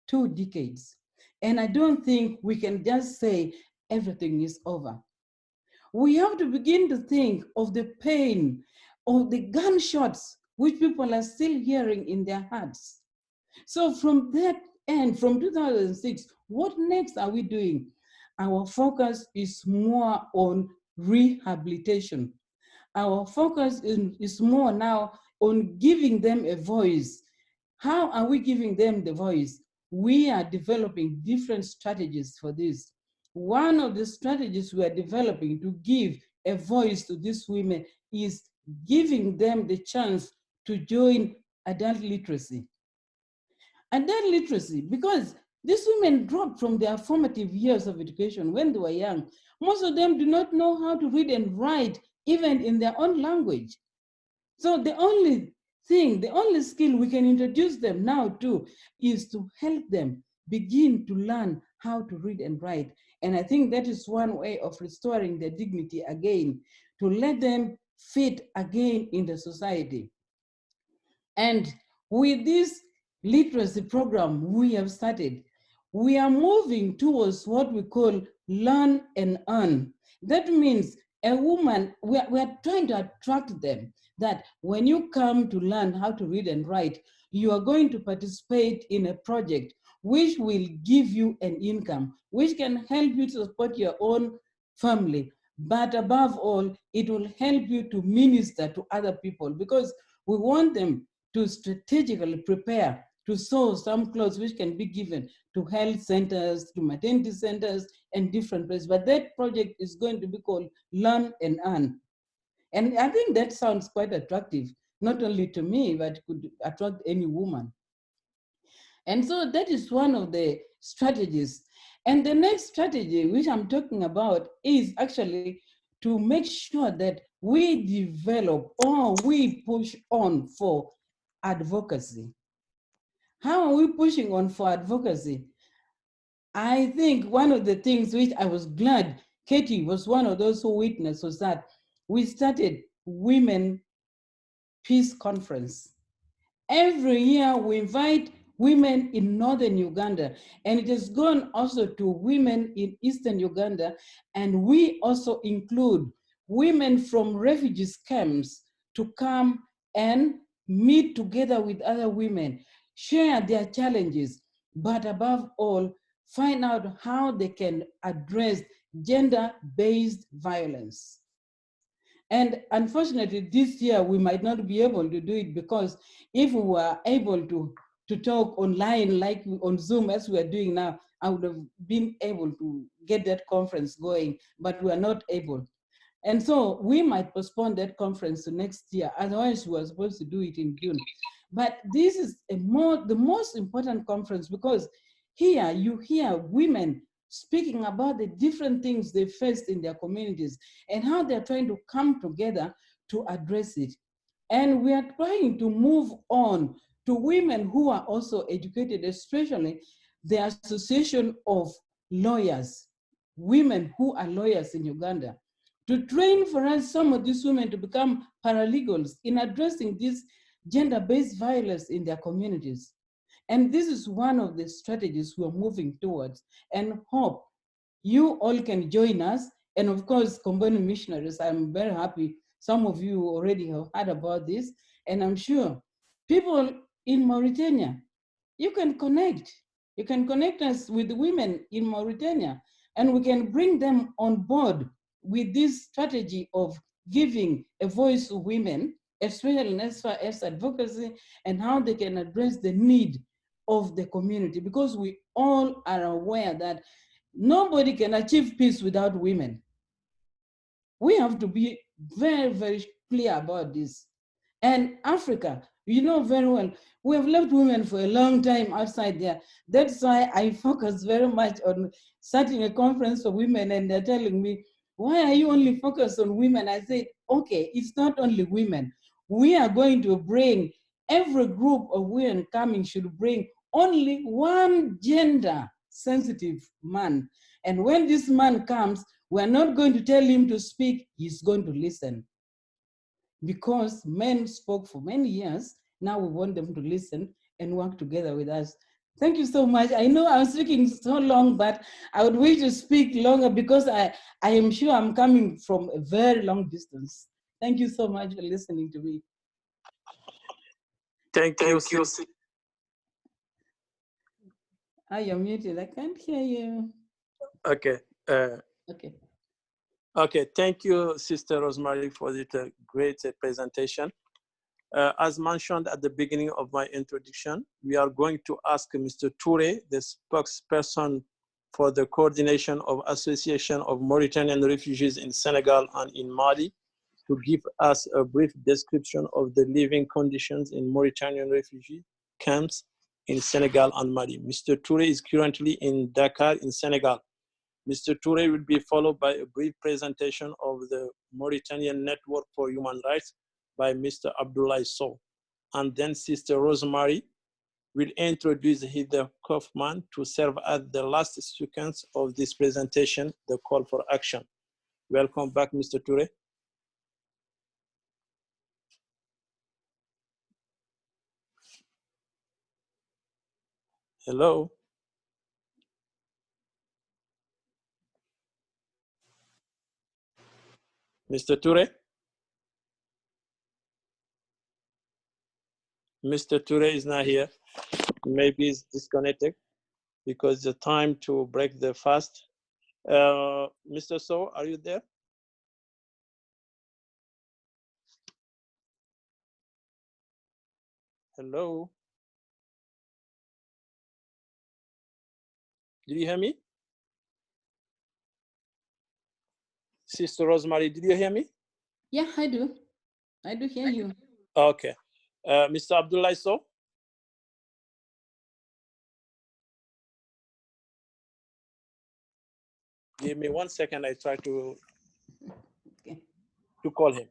2 decades. And I don't think we can just say everything is over. We have to begin to think of the pain, of the gunshots which people are still hearing in their hearts. So from that end, from 2006, what next are we doing? Our focus is more on rehabilitation. Our focus is more now on giving them a voice. How are we giving them the voice? We are developing different strategies for this. One of the strategies we are developing to give a voice to these women is giving them the chance to join adult literacy. Adult literacy, because these women dropped from their formative years of education when they were young. Most of them do not know how to read and write, even in their own language. So the only thing, the only skill we can introduce them now to is to help them begin to learn how to read and write. And I think that is one way of restoring their dignity again, to let them fit again in the society. And with this literacy program we have started, we are moving towards what we call learn and earn. That means a woman, we are trying to attract them, that when you come to learn how to read and write, you are going to participate in a project which will give you an income, which can help you to support your own family. But above all, it will help you to minister to other people, because we want them to strategically prepare to sew some clothes which can be given to health centers, to maternity centers, and different places. But that project is going to be called Learn and Earn. And I think that sounds quite attractive, not only to me, but could attract any woman. And so that is one of the strategies. And the next strategy, which I'm talking about, is actually to make sure that we develop or we push on for advocacy. How are we pushing on for advocacy? I think one of the things which I was glad Katie was one of those who witnessed was that we started Women Peace Conference. Every year we invite women in northern Uganda, and it has gone also to women in eastern Uganda, and we also include women from refugees camps to come and meet together with other women, share their challenges, but above all, find out how they can address gender-based violence. And unfortunately, this year, we might not be able to do it because if we were able to talk online, like on Zoom, as we are doing now, I would have been able to get that conference going, but we are not able. And so we might postpone that conference to next year. Otherwise, we were supposed to do it in June. But this is the most important conference because here you hear women speaking about the different things they faced in their communities and how they're trying to come together to address it. And we are trying to move on to women who are also educated, especially the Association of Lawyers, women who are lawyers in Uganda, to train for us some of these women to become paralegals in addressing this gender-based violence in their communities. And this is one of the strategies we're moving towards, and hope you all can join us. And of course, Comboni Missionaries, I'm very happy some of you already have heard about this, and I'm sure people in Mauritania, you can connect. You can connect us with women in Mauritania, and we can bring them on board with this strategy of giving a voice to women, especially as far as advocacy and how they can address the need of the community, because we all are aware that nobody can achieve peace without women. We have to be very, very clear about this. And Africa, you know very well, we have left women for a long time outside there. That's why I focus very much on starting a conference for women, and they're telling me, why are you only focused on women? I said, okay, it's not only women. We are going to bring, every group of women coming should bring only one gender sensitive man. And when this man comes, we're not going to tell him to speak, he's going to listen. Because men spoke for many years, now we want them to listen and work together with us. Thank you so much. I know I'm speaking so long, but I would wish to speak longer because I am sure I'm coming from a very long distance. Thank you so much for listening to me. Thank you. You're muted. I can't hear you. Okay. Okay. Okay. Thank you, Sister Rosemary, for this great presentation. As mentioned at the beginning of my introduction, we are going to ask Mr. Toure, the spokesperson for the coordination of Association of Mauritanian Refugees in Senegal and in Mali, to give us a brief description of the living conditions in Mauritanian refugee camps in Senegal and Mali. Mr. Toure is currently in Dakar in Senegal. Mr. Toure will be followed by a brief presentation of the Mauritanian Network for Human Rights by Mr. Abdoulaye Sow. And then Sister Rosemary will introduce Heather Kaufman to serve as the last sequence of this presentation, the call for action. Welcome back, Mr. Toure. Hello. Mr. Toure? Mr. Toure is not here. Maybe he's disconnected because it's the time to break the fast. Mr. Sow, are you there? Hello? Did you hear me? Sister Rosemary, did you hear me? Yeah, I do. I do hear you. Okay. Mr. Abdoulaye Sow? Give me 1 second, I try to call him.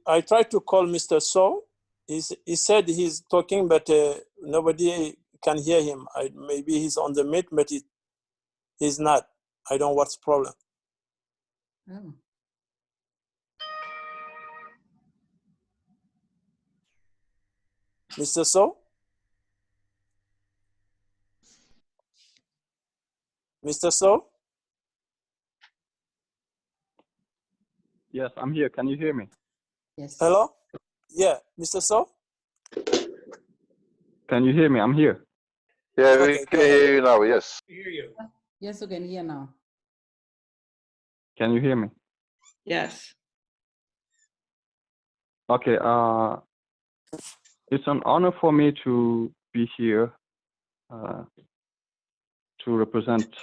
I tried to call Mr. So. He said he's talking, but nobody can hear him. Maybe he's on the meet, but he's not. I don't know what's the problem. Oh. Mr. So? Mr. So? Yes, I'm here. Can you hear me? Yes. Hello? Yeah, Mr. So? Can you hear me? I'm here. Yeah, we Okay, can go ahead. hear you now, yes. Hear you. Yes, you can hear now. Can you hear me? Yes. Okay. It's an honor for me to be here to represent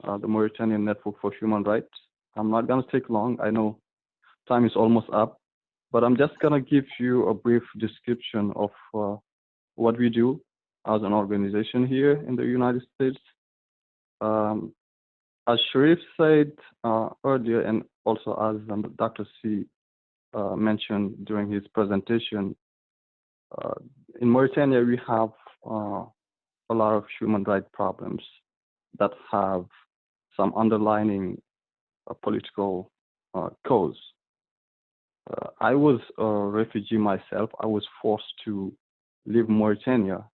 the Mauritanian Network for Human Rights. I'm not going to take long. I know time is almost up, but I'm just going to give you a brief description of what we do as an organization here in the United States. As Cherif said earlier, and also as Dr. Sy mentioned during his presentation, in Mauritania, we have a lot of human rights problems that have some underlying political cause. I was a refugee myself. I was forced to leave Mauritania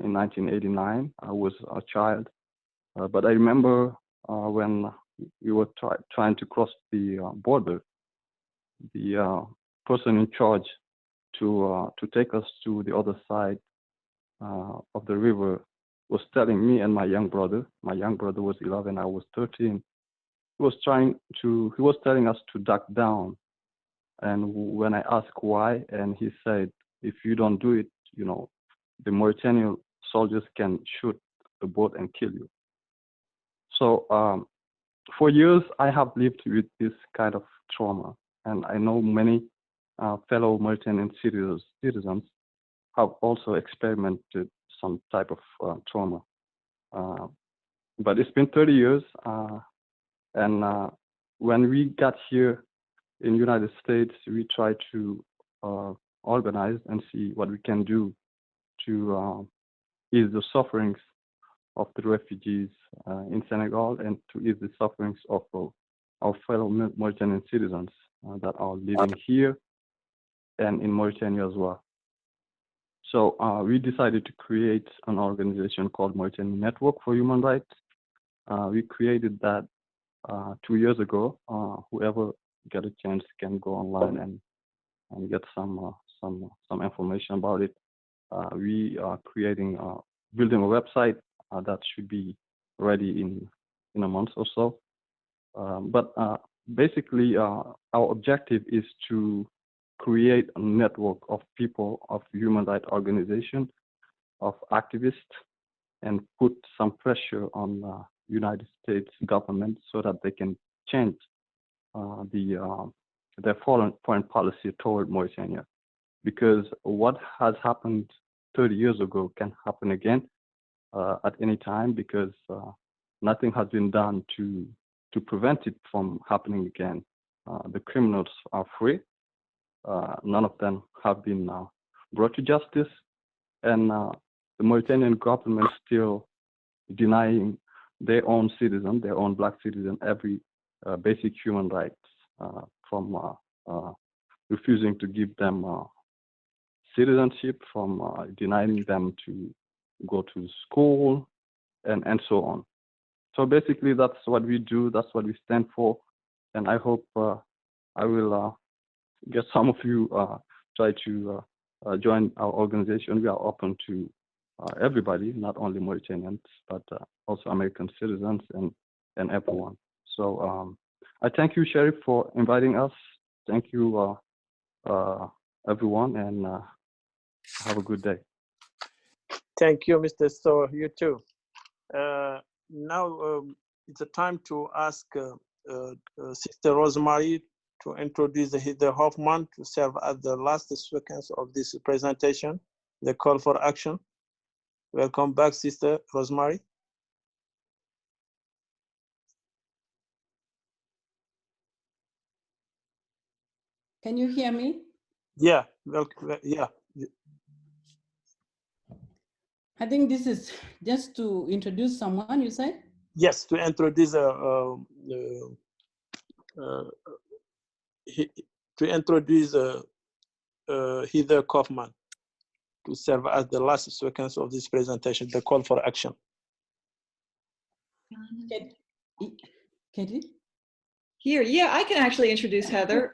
in 1989. I was a child, but I remember when we were trying to cross the border, the person in charge to take us to the other side of the river was telling me and my young brother was 11, I was 13, he was telling us to duck down. And when I asked why, and he said, if you don't do it, the Mauritanian soldiers can shoot the boat and kill you. So for years, I have lived with this kind of trauma. And I know many fellow Mauritanian citizens have also experimented some type of trauma. But it's been 30 years. And when we got here in the United States, we try to organize and see what we can do to ease the sufferings of the refugees in Senegal and to ease the sufferings of our fellow Mauritanian citizens that are living here and in Mauritania as well. So we decided to create an organization called Mauritanian Network for Human Rights. We created that 2 years ago. Whoever get a chance can go online and get some information about it. We are building a website that should be ready in a month or so. But basically, our objective is to create a network of people, of human rights organizations, of activists, and put some pressure on the United States government so that they can change their foreign policy toward Mauritania. Because what has happened 30 years ago can happen again at any time, because nothing has been done to prevent it from happening again. The criminals are free. None of them have been brought to justice, and the Mauritanian government still denying their own citizens, their own Black citizens, every basic human rights, from refusing to give them citizenship, from denying them to go to school, and so on. So basically, that's what we do. That's what we stand for, and I hope I will get some of you try to join our organization. We are open to everybody, not only Mauritanians, but also American citizens and everyone. So I thank you, Cherif, for inviting us. Thank you, everyone, and have a good day. Thank you, Mr. So. You too. Now it's a time to ask Sister Rosemary to introduce the Hoffman to serve as the last sequence of this presentation, the call for action. Welcome back, Sister Rosemary. Can you hear me? Yeah, yeah. I think this is just to introduce someone, you said? Yes, to introduce Heather Kaufman to serve as the last sequence of this presentation, the call for action. Katie? Here, yeah, I can actually introduce Heather.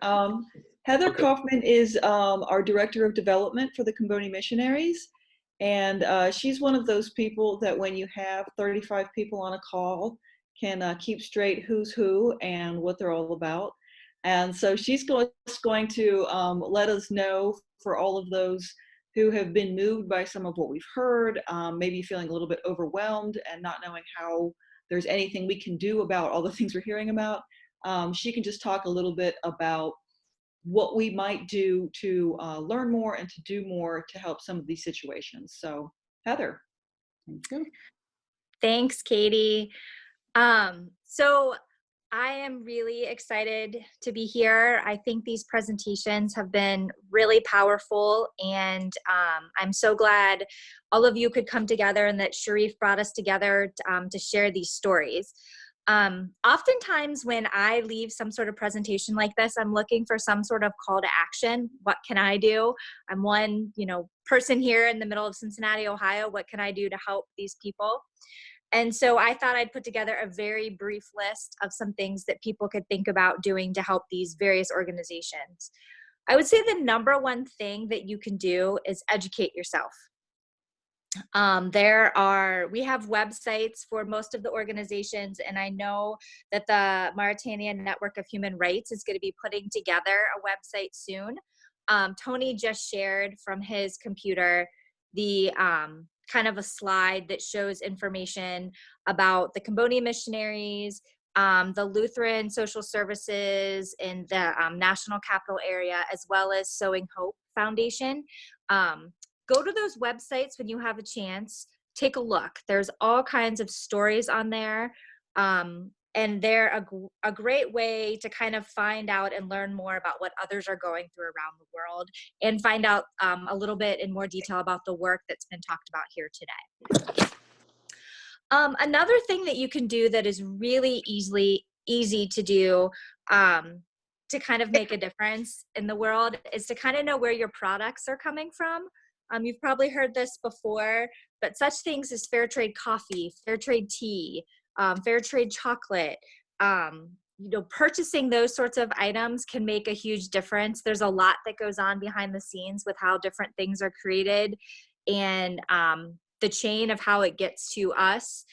Heather Okay. Kaufman is our Director of Development for the Comboni Missionaries. And she's one of those people that when you have 35 people on a call can keep straight who's who and what they're all about. And so she's going to let us know for all of those who have been moved by some of what we've heard, maybe feeling a little bit overwhelmed and not knowing how there's anything we can do about all the things we're hearing about. She can just talk a little bit about what we might do to learn more and to do more to help some of these situations. So, Heather. Thank you. Thanks, Katie. So I am really excited to be here. I think these presentations have been really powerful, and I'm so glad all of you could come together and that Cherif brought us together to share these stories. Oftentimes when I leave some sort of presentation like this, I'm looking for some sort of call to action. What can I do? I'm one, person here in the middle of Cincinnati, Ohio. What can I do to help these people? And so I thought I'd put together a very brief list of some things that people could think about doing to help these various organizations. I would say the number one thing that you can do is educate yourself. We have websites for most of the organizations, and I know that the Mauritania Network of Human Rights is going to be putting together a website soon. Tony just shared from his computer the kind of a slide that shows information about the Comboni Missionaries, the Lutheran Social Services in the National Capital Area, as well as Sowing Hope Foundation. Go to those websites when you have a chance. Take a look. There's all kinds of stories on there. And they're a great way to kind of find out and learn more about what others are going through around the world and find out a little bit in more detail about the work that's been talked about here today. Another thing that you can do that is really easy to do to kind of make a difference in the world is to kind of know where your products are coming from. You've probably heard this before, but such things as fair trade coffee, fair trade tea, fair trade chocolate, purchasing those sorts of items can make a huge difference. There's a lot that goes on behind the scenes with how different things are created and the chain of how it gets to us.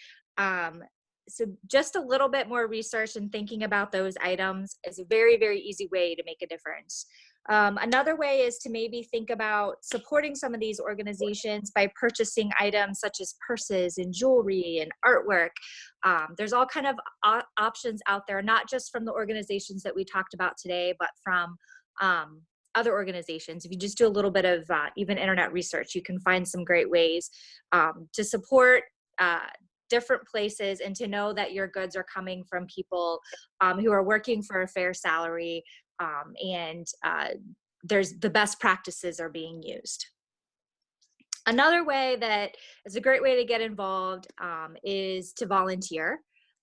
So just a little bit more research and thinking about those items is a very, very easy way to make a difference. Another way is to maybe think about supporting some of these organizations by purchasing items such as purses and jewelry and artwork. There's all kind of options out there, not just from the organizations that we talked about today, but from other organizations. If you just do a little bit of even internet research, you can find some great ways to support different places and to know that your goods are coming from people who are working for a fair salary and there's the best practices are being used. Another way that is a great way to get involved is to volunteer.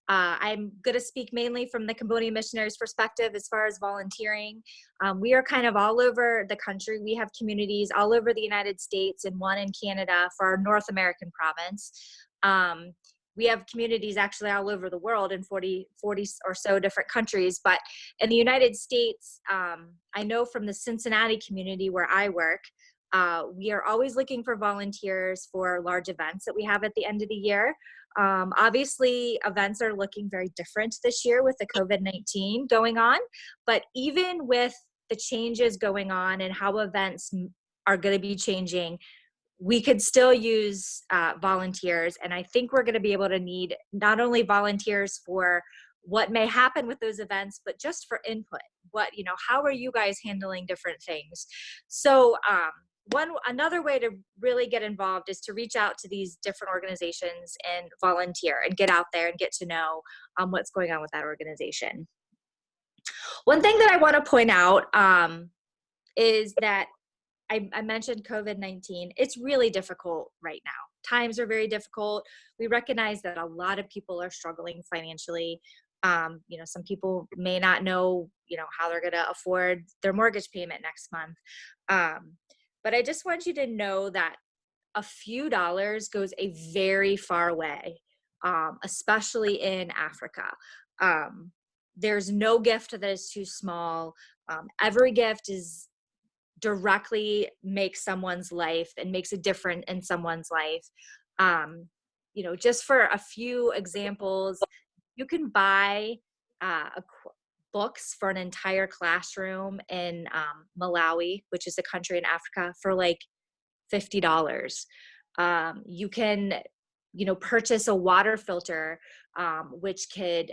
I'm going to speak mainly from the Comboni Missionaries perspective as far as volunteering. We are kind of all over the country. We have communities all over the United States and one in Canada for our North American province. We have communities actually all over the world in 40 or so different countries. But in the United States, I know from the Cincinnati community where I work, we are always looking for volunteers for large events that we have at the end of the year. Obviously, events are looking very different this year with the COVID-19 going on. But even with the changes going on and how events are going to be changing, we could still use volunteers. And I think we're going to be able to need not only volunteers for what may happen with those events, but just for input. How are you guys handling different things? So another way to really get involved is to reach out to these different organizations and volunteer and get out there and get to know what's going on with that organization. One thing that I want to point out, is that I mentioned COVID-19. It's really difficult right now. Times are very difficult. We recognize that a lot of people are struggling financially. Some people may not know, how they're going to afford their mortgage payment next month. But I just want you to know that a few dollars goes a very far way, especially in Africa. There's no gift that is too small. Every gift directly makes someone's life and makes a difference in someone's life. Just for a few examples, you can buy books for an entire classroom in Malawi, which is a country in Africa, for like $50. You can, purchase a water filter, which could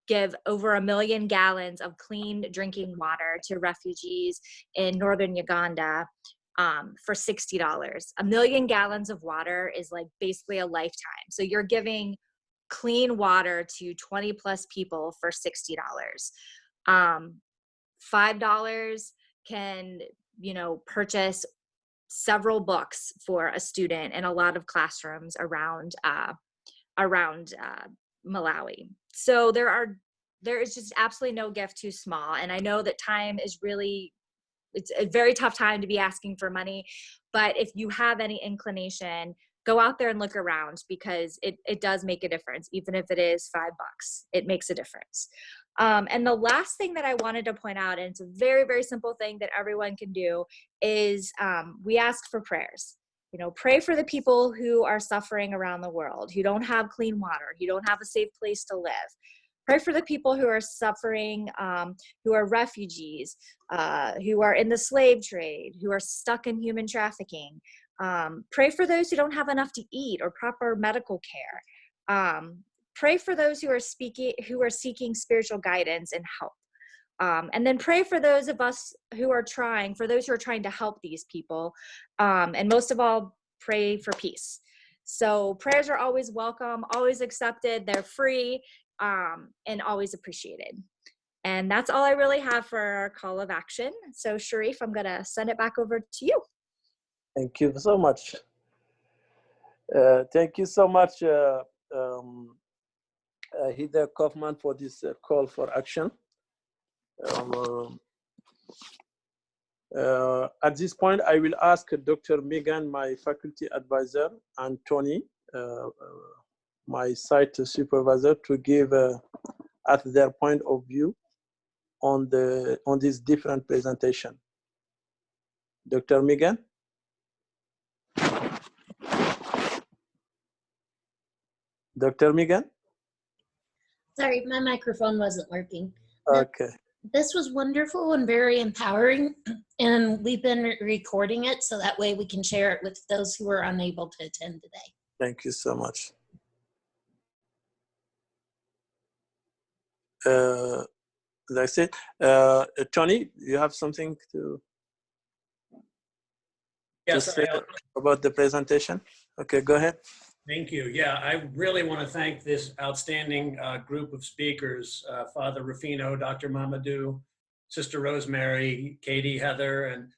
give over 1 million gallons of clean drinking water to refugees in northern Uganda for $60. 1 million gallons of water is like basically a lifetime. So you're giving clean water to 20 plus people for $60. $5 can, purchase several books for a student in a lot of classrooms around Malawi. So there is just absolutely no gift too small. And I know that time is it's a very tough time to be asking for money, but if you have any inclination, go out there and look around, because it does make a difference. Even if it is $5, it makes a difference. And the last thing that I wanted to point out, and it's a very, very simple thing that everyone can do, is we ask for prayers. Pray for the people who are suffering around the world, who don't have clean water, who don't have a safe place to live. Pray for the people who are suffering, who are refugees, who are in the slave trade, who are stuck in human trafficking. Pray for those who don't have enough to eat or proper medical care. Pray for those who are seeking spiritual guidance and help. And then pray for those of us who are trying to help these people. And most of all, pray for peace. So prayers are always welcome, always accepted. They're free, and always appreciated. And that's all I really have for our call of action. So Cherif, I'm going to send it back over to you. Thank you so much. Thank you so much, Heather Kaufman, for this call for action. At this point, I will ask Dr. Megan, my faculty advisor, and Tony, my site supervisor, to give at their point of view on this different presentation. Dr. Megan? Dr. Megan? Sorry, my microphone wasn't working. Okay. This was wonderful and very empowering, and we've been recording it so that way we can share it with those who are unable to attend today. Thank you so much. That's it. Tony, you have something to say about the presentation? Okay, go ahead. Thank you. Yeah, I really want to thank this outstanding group of speakers, Father Ruffino, Dr. Mamadou, Sister Rosemary, Katie, Heather, and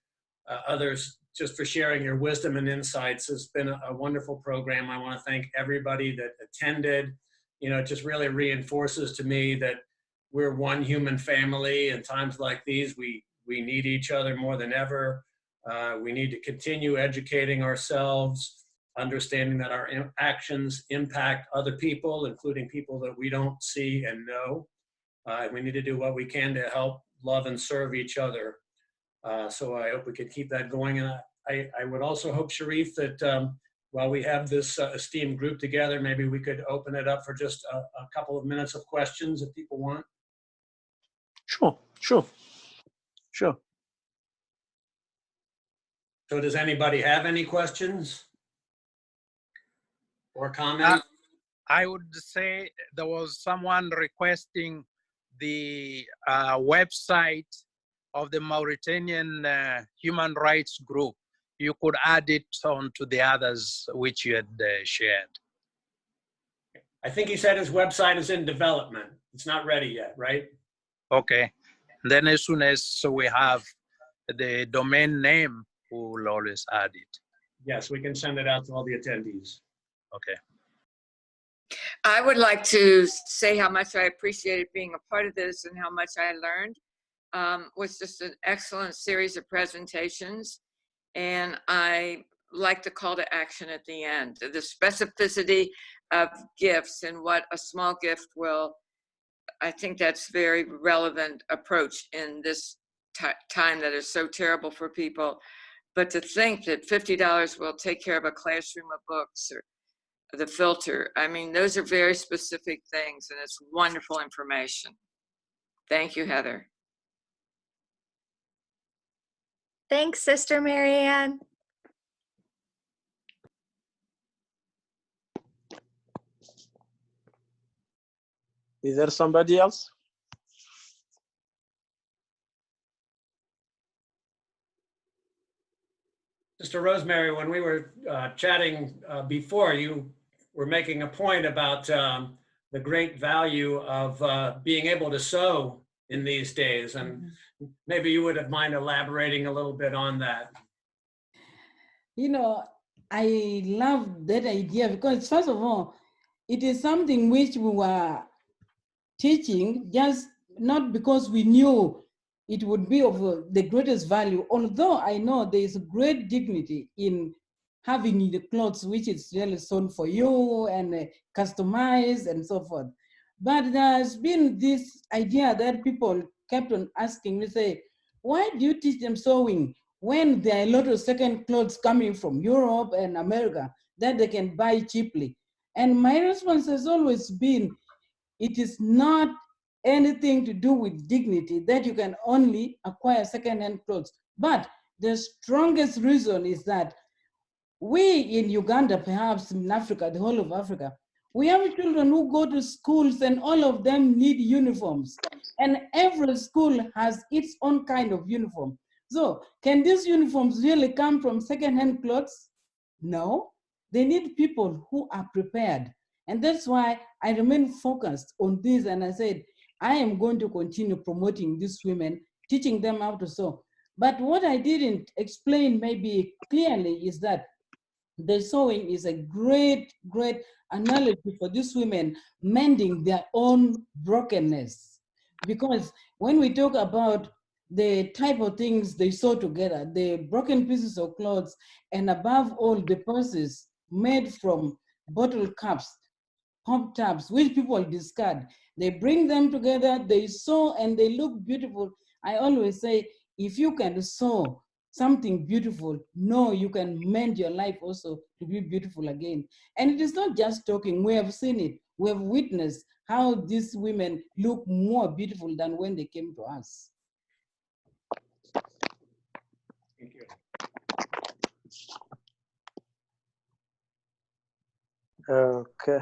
others, just for sharing your wisdom and insights. It's been a wonderful program. I want to thank everybody that attended. It just really reinforces to me that we're one human family. In times like these, we need each other more than ever. We need to continue educating ourselves, understanding that our actions impact other people, including people that we don't see and know. We need to do what we can to help love and serve each other. So I hope we could keep that going. And I would also hope, Cherif, that while we have this esteemed group together, maybe we could open it up for just a couple of minutes of questions if people want. Sure. So does anybody have any questions or comments? I would say there was someone requesting the website of the Mauritanian Human Rights Group. You could add it on to the others which you had shared. I think he said his website is in development. It's not ready yet, right? Okay. Then as soon as we have the domain name, we will always add it. Yes, we can send it out to all the attendees. Okay. I would like to say how much I appreciated being a part of this and how much I learned. Was just an excellent series of presentations. And I like the call to action at the end, the specificity of gifts and what a small gift will, I think that's very relevant approach in this time that is so terrible for people. But to think that $50 will take care of a classroom of books or the filter, I mean, those are very specific things, and it's wonderful information. Thank you, Heather. Thanks, Sister Marianne. Is there somebody else? Sister Rosemary, when we were chatting before, you were making a point about the great value of being able to sew in these days. And maybe you wouldn't mind elaborating a little bit on that. You know, I love that idea because, first of all, it is something which we were teaching just not because we knew it would be of the greatest value, although I know there is a great dignity in having the clothes which is really sewn for you and customized and so forth. But there's been this idea that people kept on asking me, say, why do you teach them sewing when there are a lot of second clothes coming from Europe and America that they can buy cheaply? And my response has always been, it is not anything to do with dignity that you can only acquire second-hand clothes. But the strongest reason is that we in Uganda, perhaps in Africa, the whole of Africa, we have children who go to schools and all of them need uniforms. And every school has its own kind of uniform. So can these uniforms really come from second-hand clothes? No, they need people who are prepared. And that's why I remain focused on this. And I said, I am going to continue promoting these women, teaching them how to sew. But what I didn't explain maybe clearly is that the sewing is a great, great analogy for these women mending their own brokenness. Because when we talk about the type of things they sew together, the broken pieces of clothes, and above all, the purses made from bottle caps, pump tabs, which people discard. They bring them together, they sew, and they look beautiful. I always say, if you can sew something beautiful, no, you can mend your life also to be beautiful again. And it is not just talking, we have seen it. We have witnessed how these women look more beautiful than when they came to us. Thank you. Okay.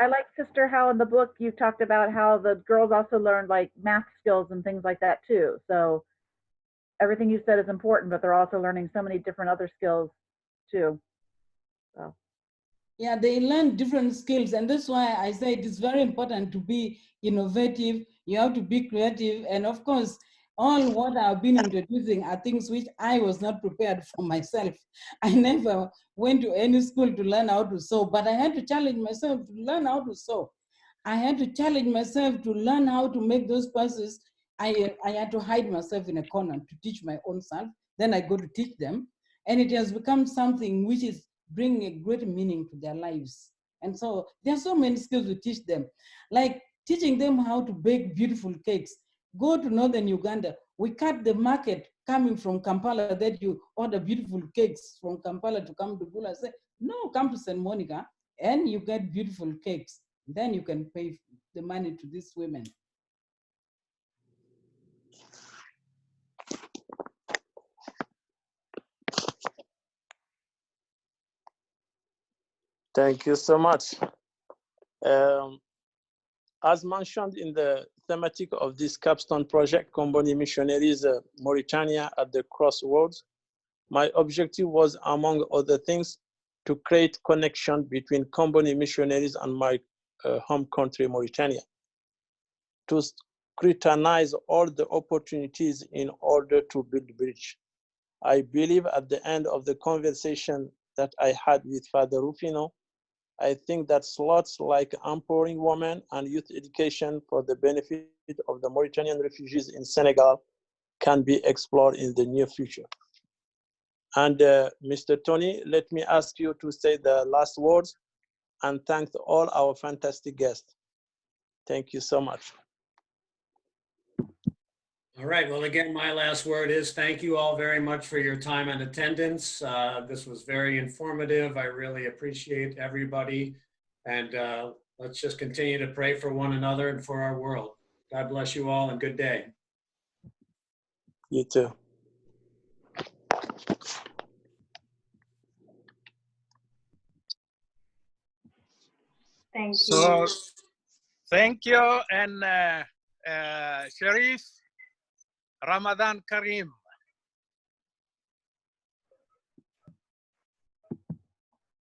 I like, Sister, how in the book you talked about how the girls also learned like math skills and things like that too. So everything you said is important, but they're also learning so many different other skills too. So. Yeah, they learn different skills, and that's why I say it is very important to be innovative. You have to be creative, and of course, all what I've been introducing are things which I was not prepared for myself. I never went to any school to learn how to sew, but I had to challenge myself to learn how to sew. I had to challenge myself to learn how to make those purses. I had to hide myself in a corner to teach my own self. Then I go to teach them, and it has become something which is bringing a great meaning to their lives. And so there are so many skills we teach them, like teaching them how to bake beautiful cakes. Go to northern Uganda. We cut the market coming from Kampala that you order beautiful cakes from Kampala to come to Bula. Say, no, come to St. Monica and you get beautiful cakes. Then you can pay the money to these women. Thank you so much. As mentioned in the thematic of this capstone project, Comboni Missionaries, Mauritania at the Crossroads, my objective was, among other things, to create connection between Comboni Missionaries and my home country, Mauritania. To scrutinize all the opportunities in order to build bridge. I believe at the end of the conversation that I had with Father Ruffino, I think that slots like empowering women and youth education for the benefit of the Mauritanian refugees in Senegal can be explored in the near future. And Mr. Tony, let me ask you to say the last words and thank all our fantastic guests. Thank you so much. All right, well, again, my last word is thank you all very much for your time and attendance. This was very informative. I really appreciate everybody. And let's just continue to pray for one another and for our world. God bless you all and good day. You too. Thank So, you. thank you, and Cherif, Ramadan Kareem.